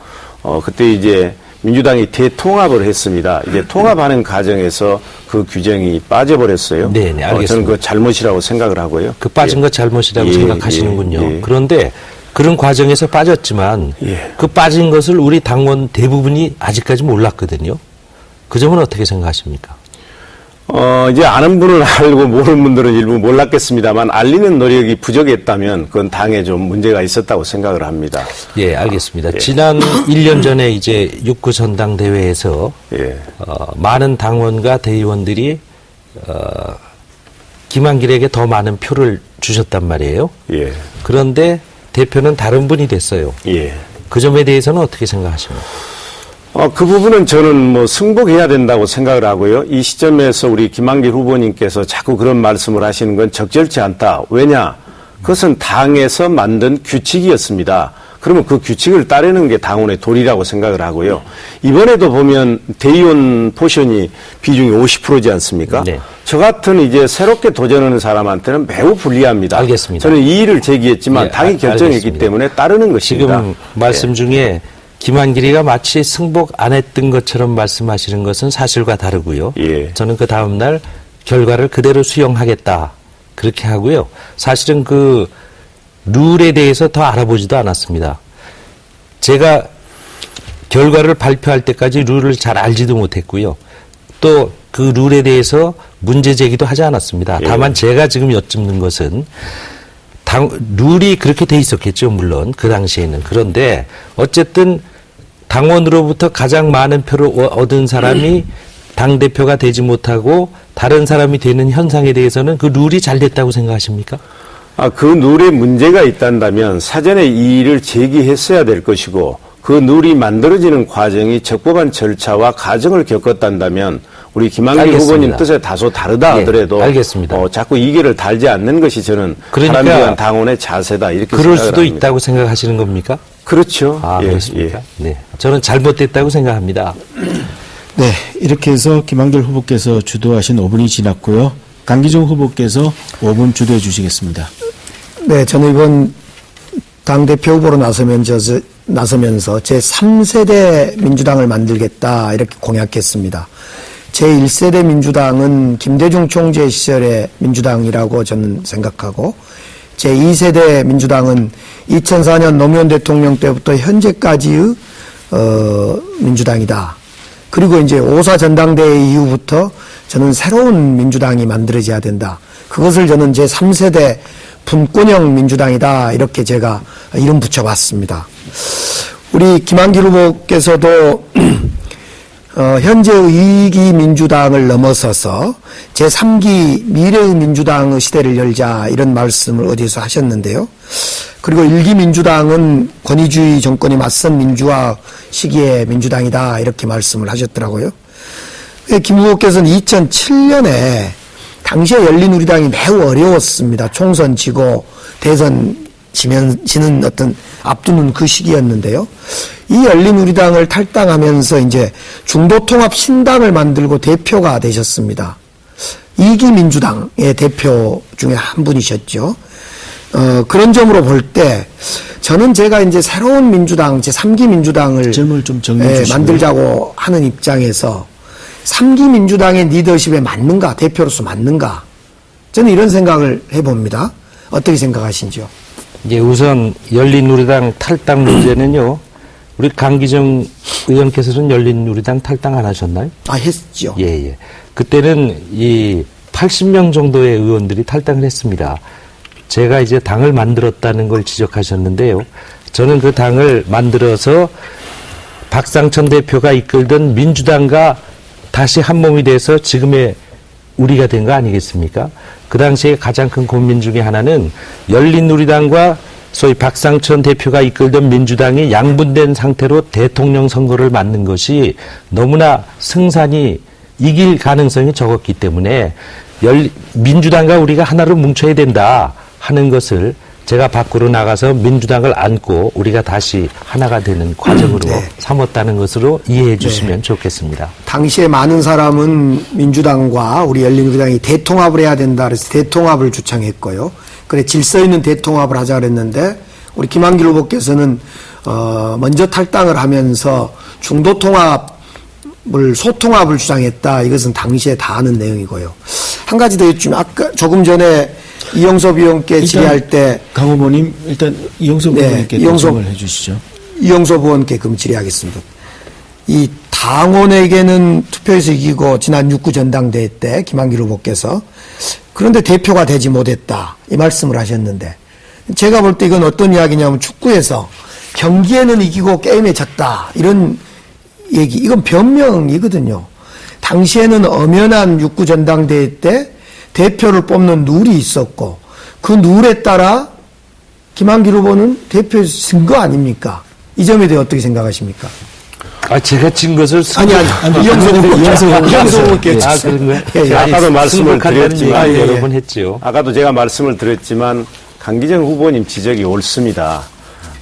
그때 이제 민주당이 대통합을 했습니다. 이제 통합하는 과정에서 그 규정이 빠져버렸어요. 네, 알겠습니다. 저는 그 잘못이라고 생각을 하고요. 그 빠진 것 잘못이라고 생각하시는군요. 그런데 그런 과정에서 빠졌지만 그 빠진 것을 우리 당원 대부분이 아직까지 몰랐거든요. 그 점은 어떻게 생각하십니까? 이제 아는 분은 알고 모르는 분들은 일부 몰랐겠습니다만 알리는 노력이 부족했다면 그건 당에 좀 문제가 있었다고 생각을 합니다. 예, 알겠습니다. 지난 1년 전에 이제 6구 전당대회에서 많은 당원과 대의원들이 김한길에게 더 많은 표를 주셨단 말이에요. 예. 그런데 대표는 다른 분이 됐어요. 예. 그 점에 대해서는 어떻게 생각하십니까? 그 부분은 저는 뭐 승복해야 된다고 생각을 하고요. 이 시점에서 우리 김한길 후보님께서 자꾸 그런 말씀을 하시는 건 적절치 않다. 왜냐? 그것은 당에서 만든 규칙이었습니다. 그러면 그 규칙을 따르는 게 당원의 도리라고 생각을 하고요. 이번에도 보면 대의원 포션이 비중이 50%지 않습니까? 네. 저 같은 이제 새롭게 도전하는 사람한테는 매우 불리합니다. 알겠습니다. 저는 이의를 제기했지만 예, 당이 결정했기 알겠습니다. 때문에 따르는 것입니다. 지금 말씀 중에 김한길이가 마치 승복 안 했던 것처럼 말씀하시는 것은 사실과 다르고요. 예. 저는 그 다음날 결과를 그대로 수용하겠다. 그렇게 하고요. 사실은 그 룰에 대해서 더 알아보지도 않았습니다. 제가 결과를 발표할 때까지 룰을 잘 알지도 못했고요. 또 그 룰에 대해서 문제 제기도 하지 않았습니다. 예. 다만 제가 지금 여쭙는 것은 룰이 그렇게 돼 있었겠죠, 물론 그 당시에는. 그런데 어쨌든 당원으로부터 가장 많은 표를 얻은 사람이 당대표가 되지 못하고 다른 사람이 되는 현상에 대해서는 그 룰이 잘 됐다고 생각하십니까? 그 룰에 문제가 있단다면 사전에 이의를 제기했어야 될 것이고 그 룰이 만들어지는 과정이 적법한 절차와 과정을 겪었단다면 우리 김한길 알겠습니다. 후보님 뜻에 다소 다르다 예, 하더라도 알겠습니다. 자꾸 이의를 달지 않는 것이 저는 그러니까 바람직한 당원의 자세다 이렇게 그럴 생각을 수도 합니다. 있다고 생각하시는 겁니까? 그렇죠. 예, 그렇습니까? 예. 네. 저는 잘못됐다고 생각합니다. 네, 이렇게 해서 김한길 후보께서 주도하신 5분이 지났고요. 강기정 후보께서 5분 주도해 주시겠습니다. 네, 저는 이번 당대표 후보로 나서면서 제3세대 민주당을 만들겠다 이렇게 공약했습니다. 제1세대 민주당은 김대중 총재 시절의 민주당이라고 저는 생각하고 제2세대 민주당은 2004년 노무현 대통령 때부터 현재까지의 민주당이다. 그리고 이제 5.4 전당대회 이후부터 저는 새로운 민주당이 만들어져야 된다. 그것을 저는 제3세대 분권형 민주당이다. 이렇게 제가 이름 붙여봤습니다. 우리 김한길 후보께서도 현재의 2기 민주당을 넘어서서 제3기 미래의 민주당의 시대를 열자 이런 말씀을 어디서 하셨는데요. 그리고 1기 민주당은 권위주의 정권이 맞선 민주화 시기의 민주당이다 이렇게 말씀을 하셨더라고요. 김 후보께서는 2007년에 당시에 열린우리당이 매우 어려웠습니다. 총선 지고 대선 지는 어떤 앞두는 그 시기였는데요. 이 열린우리당을 탈당하면서 이제 중도통합 신당을 만들고 대표가 되셨습니다. 2기 민주당의 대표 중에 한 분이셨죠. 그런 점으로 볼 때 저는 제가 이제 새로운 민주당, 제3기 민주당을 질문을 좀 정리해 주시고요. 만들자고 하는 입장에서 3기 민주당의 리더십에 맞는가, 대표로서 맞는가, 저는 이런 생각을 해봅니다. 어떻게 생각하신지요? 이제 우선 열린우리당 탈당 문제는요. 우리 강기정 의원께서는 열린우리당 탈당 안 하셨나요? 했죠. 예. 그때는 이 80명 정도의 의원들이 탈당을 했습니다. 제가 이제 당을 만들었다는 걸 지적하셨는데요. 저는 그 당을 만들어서 박상천 대표가 이끌던 민주당과 다시 한 몸이 돼서 지금의 우리가 된 거 아니겠습니까? 그 당시에 가장 큰 고민 중에 하나는 열린우리당과 소위 박상천 대표가 이끌던 민주당이 양분된 상태로 대통령 선거를 맞는 것이 너무나 승산이 이길 가능성이 적었기 때문에 민주당과 우리가 하나로 뭉쳐야 된다 하는 것을 제가 밖으로 나가서 민주당을 안고 우리가 다시 하나가 되는 과정으로 삼았다는 것으로 이해해 주시면 좋겠습니다. 당시에 많은 사람은 민주당과 우리 열린우리당이 대통합을 해야 된다 그래서 대통합을 주창했고요. 그래 질서 있는 대통합을 하자 그랬는데 우리 김한길 후보께서는 먼저 탈당을 하면서 중도통합을 소통합을 주장했다. 이것은 당시에 다 아는 내용이고요. 한 가지 더 여쭈면 아까 조금 전에 이영섭 의원께 질의할 때 강 후보님 일단 이영섭 의원께 답변을 해주시죠. 이영섭 의원께 그럼 질의하겠습니다. 이 당원에게는 투표에서 이기고 지난 6구 전당대회 때 김한길 후보께서 그런데 대표가 되지 못했다 이 말씀을 하셨는데 제가 볼 때 이건 어떤 이야기냐면 축구에서 경기에는 이기고 게임에 졌다 이런 얘기 이건 변명이거든요. 당시에는 엄연한 6구 전당대회 때 대표를 뽑는 룰이 있었고 그 룰에 따라 김한길 후보는 대표에서 쓴 거 아닙니까? 이 점에 대해 어떻게 생각하십니까? 제가 진 것을 아니 이영석 후보께 그런 거예요? 예. 아까도 말씀을 드렸지만 여러 번 했죠. 아까도 제가 말씀을 드렸지만 강기정 후보님 지적이 옳습니다.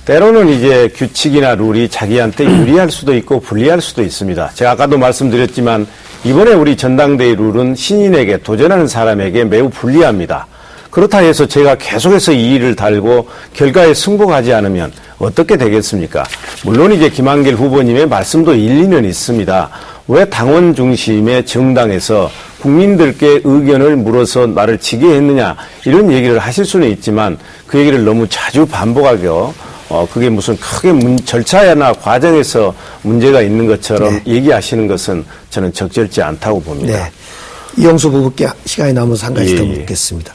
때로는 이제 규칙이나 룰이 자기한테 유리할 수도 있고 불리할 수도 있습니다. 제가 아까도 말씀드렸지만 이번에 우리 전당대회 룰은 신인에게 도전하는 사람에게 매우 불리합니다. 그렇다 해서 제가 계속해서 이의를 달고 결과에 승복하지 않으면 어떻게 되겠습니까? 물론 이제 김한길 후보님의 말씀도 일리는 있습니다. 왜 당원 중심의 정당에서 국민들께 의견을 물어서 나를 지게 했느냐 이런 얘기를 하실 수는 있지만 그 얘기를 너무 자주 반복하고 그게 무슨 크게 절차나 과정에서 문제가 있는 것처럼 얘기하시는 것은 저는 적절치 않다고 봅니다. 네. 이용수 부부께 시간이 남아서 한 가지 더 예. 묻겠습니다.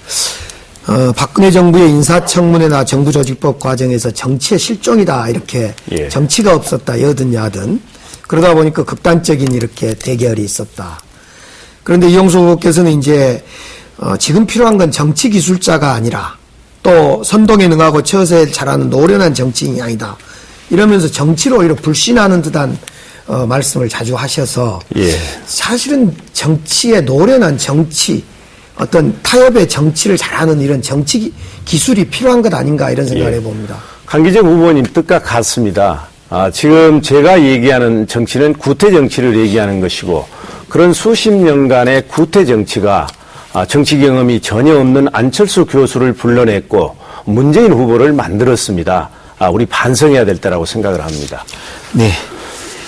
박근혜 정부의 인사청문회나 정부조직법 과정에서 정치의 실종이다 이렇게 예. 정치가 없었다 여든 야든 그러다 보니까 극단적인 이렇게 대결이 있었다. 그런데 이용수 후보께서는 이제 지금 필요한 건 정치 기술자가 아니라 또 선동에 능하고 처세를 잘하는 노련한 정치인이 아니다. 이러면서 정치로 오히려 불신하는 듯한 말씀을 자주 하셔서 예. 사실은 정치에 노련한 정치 어떤 타협의 정치를 잘하는 이런 정치 기술이 필요한 것 아닌가 이런 생각을 해봅니다. 강기정 후보님 뜻과 같습니다. 지금 제가 얘기하는 정치는 구태 정치를 얘기하는 것이고 그런 수십 년간의 구태 정치가 정치 경험이 전혀 없는 안철수 교수를 불러냈고 문재인 후보를 만들었습니다. 우리 반성해야 될 때라고 생각을 합니다. 네.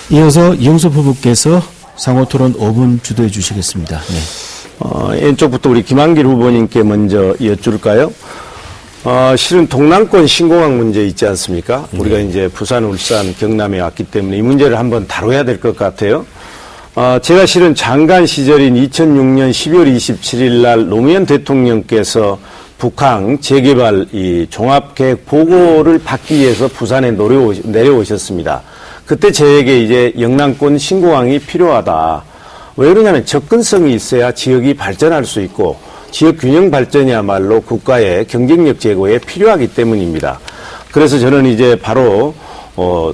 이어서 이용섭 후보께서 상호토론 5분 주도해 주시겠습니다. 네. 왼쪽부터 우리 김한길 후보님께 먼저 여쭐까요? 실은 동남권 신공항 문제 있지 않습니까? 우리가 이제 부산, 울산, 경남에 왔기 때문에 이 문제를 한번 다뤄야 될 것 같아요. 제가 실은 장관 시절인 2006년 12월 27일 날 노무현 대통령께서 북항 재개발 이 종합계획 보고를 받기 위해서 부산에 내려오셨습니다. 그때 저에게 이제 영남권 신공항이 필요하다. 왜 그러냐면 접근성이 있어야 지역이 발전할 수 있고 지역 균형 발전이야말로 국가의 경쟁력 제고에 필요하기 때문입니다. 그래서 저는 이제 바로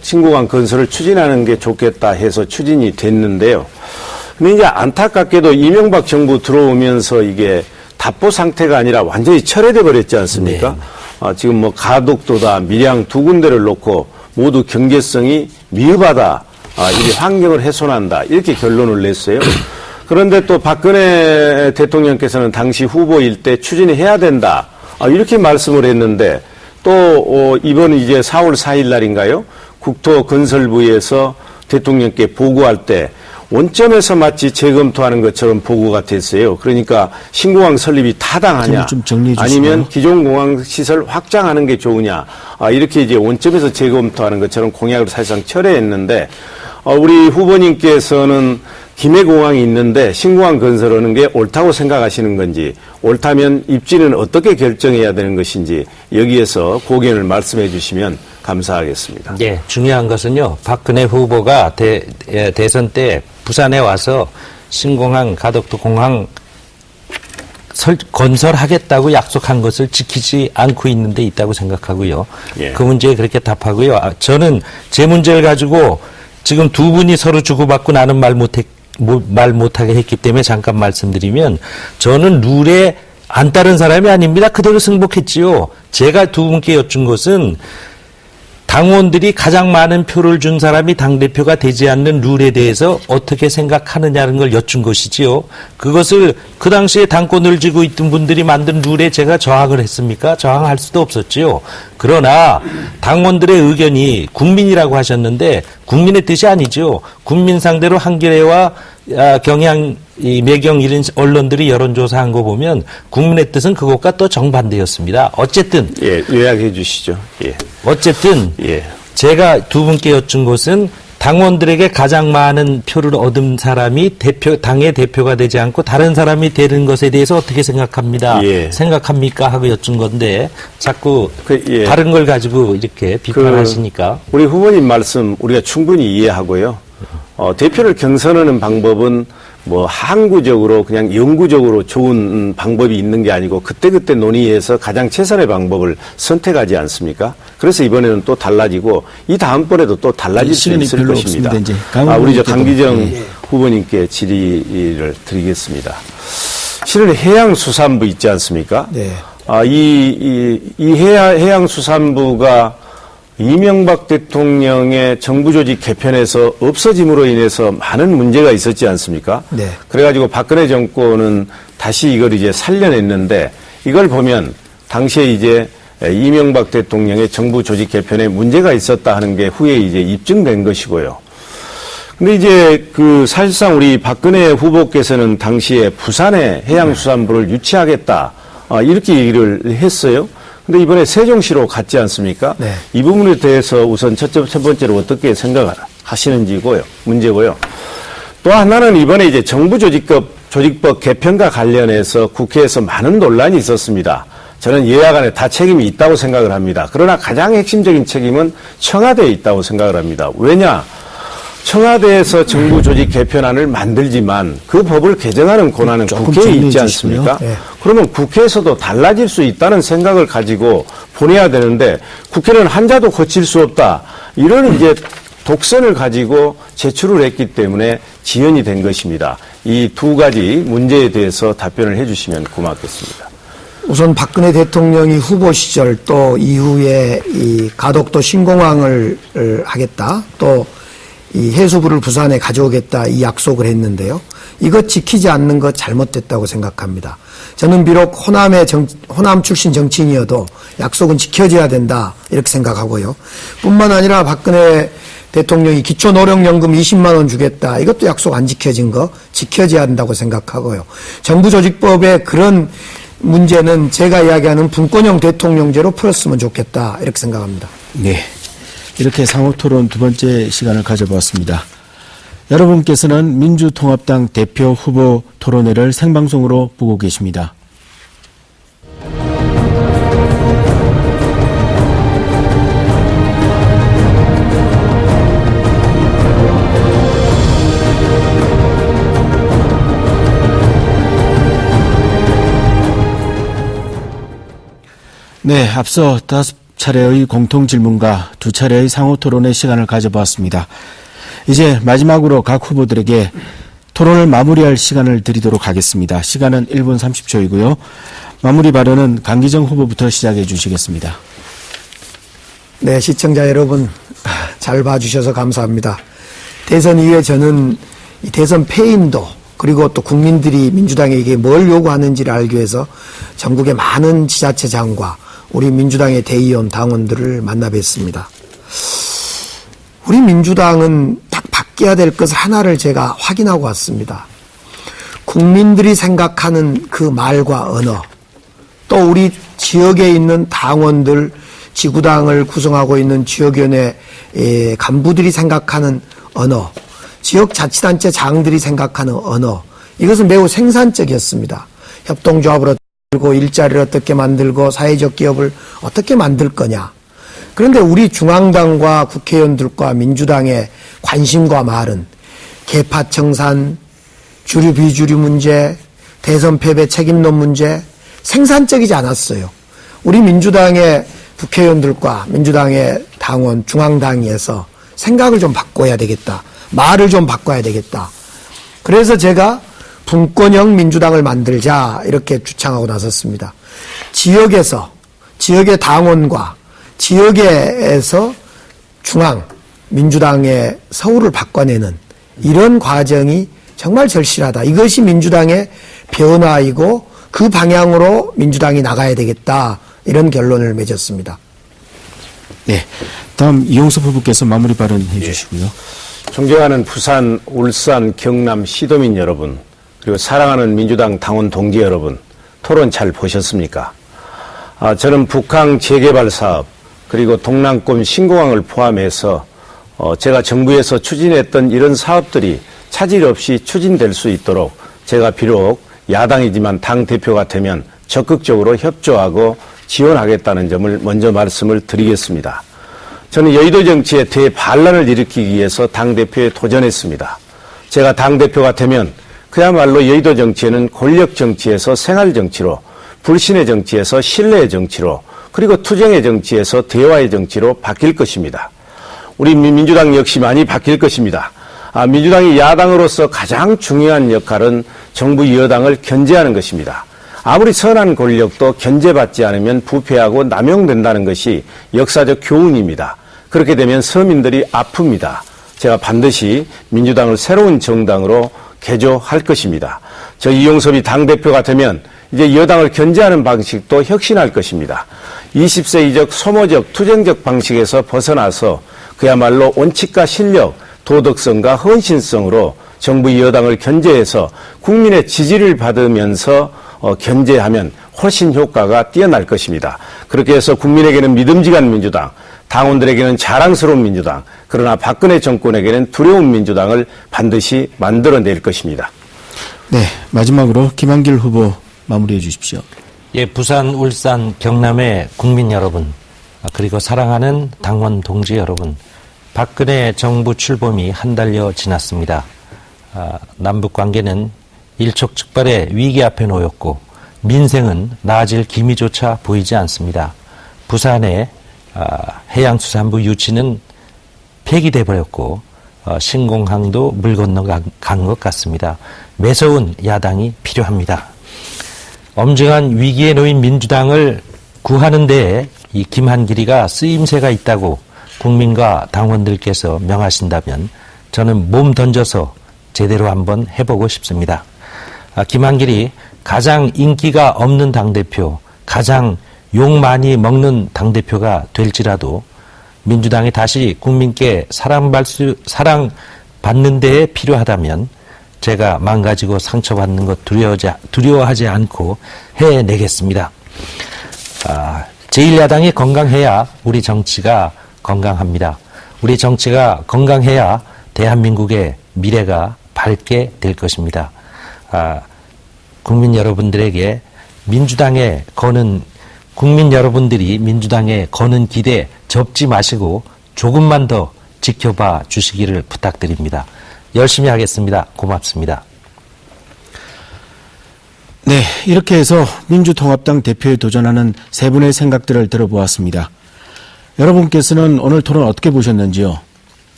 신공항 건설을 추진하는 게 좋겠다 해서 추진이 됐는데요. 근데 이제 안타깝게도 이명박 정부 들어오면서 이게 답보 상태가 아니라 완전히 철회돼 버렸지 않습니까? 네. 지금 뭐 가덕도다, 밀양 두 군데를 놓고 모두 경제성이 미흡하다. 이게 환경을 훼손한다. 이렇게 결론을 냈어요. 그런데 또 박근혜 대통령께서는 당시 후보일 때 추진해야 된다. 이렇게 말씀을 했는데 또 이번 이제 4월 4일 날인가요? 국토건설부에서 대통령께 보고할 때 원점에서 마치 재검토하는 것처럼 보고가 됐어요. 그러니까 신공항 설립이 타당하냐, 좀 정리해 주시고요. 아니면 기존 공항 시설 확장하는 게 좋으냐, 이렇게 이제 원점에서 재검토하는 것처럼 공약을 사실상 철회했는데 우리 후보님께서는 김해공항이 있는데 신공항 건설하는 게 옳다고 생각하시는 건지, 옳다면 입지는 어떻게 결정해야 되는 것인지 여기에서 고견을 말씀해 주시면 감사하겠습니다. 네, 중요한 것은요. 박근혜 후보가 대선 때 부산에 와서 신공항, 가덕도 공항 건설하겠다고 약속한 것을 지키지 않고 있는 데 있다고 생각하고요. 예. 그 문제에 그렇게 답하고요. 저는 제 문제를 가지고 지금 두 분이 서로 주고받고 나는 말 못하게 했기 때문에 잠깐 말씀드리면 저는 룰에 안 따른 사람이 아닙니다. 그대로 승복했지요. 제가 두 분께 여쭌 것은 당원들이 가장 많은 표를 준 사람이 당대표가 되지 않는 룰에 대해서 어떻게 생각하느냐는 걸 여쭌 것이지요. 그것을 그 당시에 당권을 쥐고 있던 분들이 만든 룰에 제가 저항을 했습니까? 저항할 수도 없었지요. 그러나 당원들의 의견이 국민이라고 하셨는데 국민의 뜻이 아니죠. 국민 상대로 한겨레와 경향, 매경 이런 언론들이 여론조사한 거 보면 국민의 뜻은 그것과 또 정반대였습니다. 어쨌든. 예, 요약해 주시죠. 예. 어쨌든. 예. 제가 두 분께 여쭌 것은 당원들에게 가장 많은 표를 얻은 사람이 당의 대표가 되지 않고 다른 사람이 되는 것에 대해서 어떻게 생각합니다. 예. 생각합니까? 하고 여쭌 건데 자꾸 예. 다른 걸 가지고 이렇게 비판하시니까. 우리 후보님 말씀 우리가 충분히 이해하고요. 대표를 경선하는 방법은 뭐 항구적으로 그냥 영구적으로 좋은 방법이 있는 게 아니고 그때그때 논의해서 가장 최선의 방법을 선택하지 않습니까? 그래서 이번에는 또 달라지고 이 다음번에도 또 달라질 수 있을 것입니다. 우리 저 강기정 후보님께 질의를 드리겠습니다. 실은 해양수산부 있지 않습니까? 네. 이 해양수산부가 이명박 대통령의 정부조직 개편에서 없어짐으로 인해서 많은 문제가 있었지 않습니까? 네. 그래가지고 박근혜 정권은 다시 이걸 이제 살려냈는데 이걸 보면 당시에 이제 이명박 대통령의 정부조직 개편에 문제가 있었다 하는 게 후에 이제 입증된 것이고요. 근데 이제 사실상 우리 박근혜 후보께서는 당시에 부산에 해양수산부를 유치하겠다 이렇게 얘기를 했어요. 근데 이번에 세종시로 갔지 않습니까? 네. 이 부분에 대해서 우선 첫 번째로 어떻게 생각하시는지고요. 문제고요. 또 하나는 이번에 이제 정부 조직법 개편과 관련해서 국회에서 많은 논란이 있었습니다. 저는 여야 간에 다 책임이 있다고 생각을 합니다. 그러나 가장 핵심적인 책임은 청와대에 있다고 생각을 합니다. 왜냐? 청와대에서 정부 조직 개편안을 만들지만 그 법을 개정하는 권한은 국회에 있지 않습니까? 네. 그러면 국회에서도 달라질 수 있다는 생각을 가지고 보내야 되는데 국회는 한자도 거칠 수 없다. 이런 이제 독선을 가지고 제출을 했기 때문에 지연이 된 것입니다. 이 두 가지 문제에 대해서 답변을 해 주시면 고맙겠습니다. 우선 박근혜 대통령이 후보 시절 또 이후에 이 가덕도 신공항을 하겠다. 또 이 해수부를 부산에 가져오겠다 이 약속을 했는데요. 이것 지키지 않는 것 잘못됐다고 생각합니다. 저는 비록 호남 출신 정치인이어도 약속은 지켜져야 된다 이렇게 생각하고요. 뿐만 아니라 박근혜 대통령이 기초노령연금 20만 원 주겠다. 이것도 약속 안 지켜진 거 지켜져야 한다고 생각하고요. 정부조직법의 그런 문제는 제가 이야기하는 분권형 대통령제로 풀었으면 좋겠다 이렇게 생각합니다. 네. 이렇게 상호토론 두 번째 시간을 가져보았습니다. 여러분께서는 민주통합당 대표 후보 토론회를 생방송으로 보고 계십니다. 네, 앞서 5차례의 공통질문과 2차례의 상호토론의 시간을 가져보았습니다. 이제 마지막으로 각 후보들에게 토론을 마무리할 시간을 드리도록 하겠습니다. 시간은 1분 30초이고요. 마무리 발언은 강기정 후보부터 시작해 주시겠습니다. 네, 시청자 여러분 잘 봐주셔서 감사합니다. 대선 이후에 저는 이 대선 패인도 그리고 또 국민들이 민주당에게 뭘 요구하는지를 알기 위해서 전국의 많은 지자체장과 우리 민주당의 대의원 당원들을 만나 뵀습니다. 우리 민주당은 딱 바뀌어야 될 것을 하나를 제가 확인하고 왔습니다. 국민들이 생각하는 그 말과 언어, 또 우리 지역에 있는 당원들, 지구당을 구성하고 있는 지역위원회 간부들이 생각하는 언어, 지역자치단체 장들이 생각하는 언어, 이것은 매우 생산적이었습니다. 협동조합을 만들고 일자리를 어떻게 만들고 사회적 기업을 어떻게 만들 거냐. 그런데 우리 중앙당과 국회의원들과 민주당의 관심과 말은 계파 청산, 주류 비주류 문제, 대선 패배 책임론 문제, 생산적이지 않았어요. 우리 민주당의 국회의원들과 민주당의 당원, 중앙당에서 생각을 좀 바꿔야 되겠다. 말을 좀 바꿔야 되겠다. 그래서 제가 분권형 민주당을 만들자 이렇게 주창하고 나섰습니다. 지역에서 지역의 당원과 지역에서 중앙 민주당의 서울을 바꿔내는 이런 과정이 정말 절실하다. 이것이 민주당의 변화이고 그 방향으로 민주당이 나가야 되겠다. 이런 결론을 맺었습니다. 네, 다음 이용섭 후보께서 마무리 발언해 주시고요. 존경하는 부산, 울산, 경남 시도민 여러분, 그리고 사랑하는 민주당 당원 동지 여러분, 토론 잘 보셨습니까? 저는 북한 재개발 사업, 그리고 동남권 신공항을 포함해서 제가 정부에서 추진했던 이런 사업들이 차질 없이 추진될 수 있도록 제가 비록 야당이지만 당대표가 되면 적극적으로 협조하고 지원하겠다는 점을 먼저 말씀을 드리겠습니다. 저는 여의도 정치에 대반란을 일으키기 위해서 당대표에 도전했습니다. 제가 당대표가 되면 그야말로 여의도 정치에는 권력 정치에서 생활 정치로, 불신의 정치에서 신뢰의 정치로, 그리고 투쟁의 정치에서 대화의 정치로 바뀔 것입니다. 우리 민주당 역시 많이 바뀔 것입니다. 민주당이 야당으로서 가장 중요한 역할은 정부 여당을 견제하는 것입니다. 아무리 선한 권력도 견제받지 않으면 부패하고 남용된다는 것이 역사적 교훈입니다. 그렇게 되면 서민들이 아픕니다. 제가 반드시 민주당을 새로운 정당으로 개조할 것입니다. 저 이용섭이 당대표가 되면 이제 여당을 견제하는 방식도 혁신할 것입니다. 20세 이적 소모적 투쟁적 방식에서 벗어나서 그야말로 원칙과 실력, 도덕성과 헌신성으로 정부 여당을 견제해서 국민의 지지를 받으면서 견제하면 훨씬 효과가 뛰어날 것입니다. 그렇게 해서 국민에게는 믿음직한 민주당, 당원들에게는 자랑스러운 민주당, 그러나 박근혜 정권에게는 두려운 민주당을 반드시 만들어낼 것입니다. 네, 마지막으로 김한길 후보 마무리해 주십시오. 예, 부산, 울산, 경남의 국민 여러분, 그리고 사랑하는 당원 동지 여러분, 박근혜 정부 출범이 한 달여 지났습니다. 남북 관계는 일촉즉발의 위기 앞에 놓였고 민생은 나아질 기미조차 보이지 않습니다. 부산의 해양수산부 유치는 폐기돼 버렸고 신공항도 물 건너간 것 같습니다. 매서운 야당이 필요합니다. 엄중한 위기에 놓인 민주당을 구하는 데에 이 김한길이가 쓰임새가 있다고 국민과 당원들께서 명하신다면 저는 몸 던져서 제대로 한번 해보고 싶습니다. 김한길이 가장 인기가 없는 당대표, 가장 욕 많이 먹는 당대표가 될지라도 민주당이 다시 국민께 사랑받는 데에 필요하다면 제가 망가지고 상처받는 것 두려워하지 않고 해내겠습니다. 제1야당이 건강해야 우리 정치가 건강합니다. 우리 정치가 건강해야 대한민국의 미래가 밝게 될 것입니다. 국민 여러분들에게 국민 여러분들이 민주당에 거는 기대 접지 마시고 조금만 더 지켜봐 주시기를 부탁드립니다. 열심히 하겠습니다. 고맙습니다. 네, 이렇게 해서 민주통합당 대표에 도전하는 세 분의 생각들을 들어보았습니다. 여러분께서는 오늘 토론 어떻게 보셨는지요?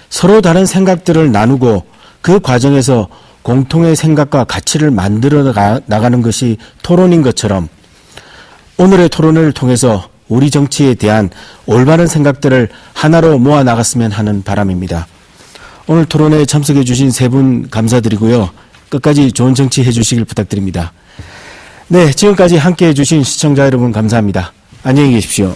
서로 다른 생각들을 나누고 그 과정에서 공통의 생각과 가치를 만들어 나가는 것이 토론인 것처럼 오늘의 토론을 통해서 우리 정치에 대한 올바른 생각들을 하나로 모아 나갔으면 하는 바람입니다. 오늘 토론에 참석해 주신 세 분 감사드리고요. 끝까지 좋은 정치 해주시길 부탁드립니다. 네, 지금까지 함께해 주신 시청자 여러분 감사합니다. 안녕히 계십시오.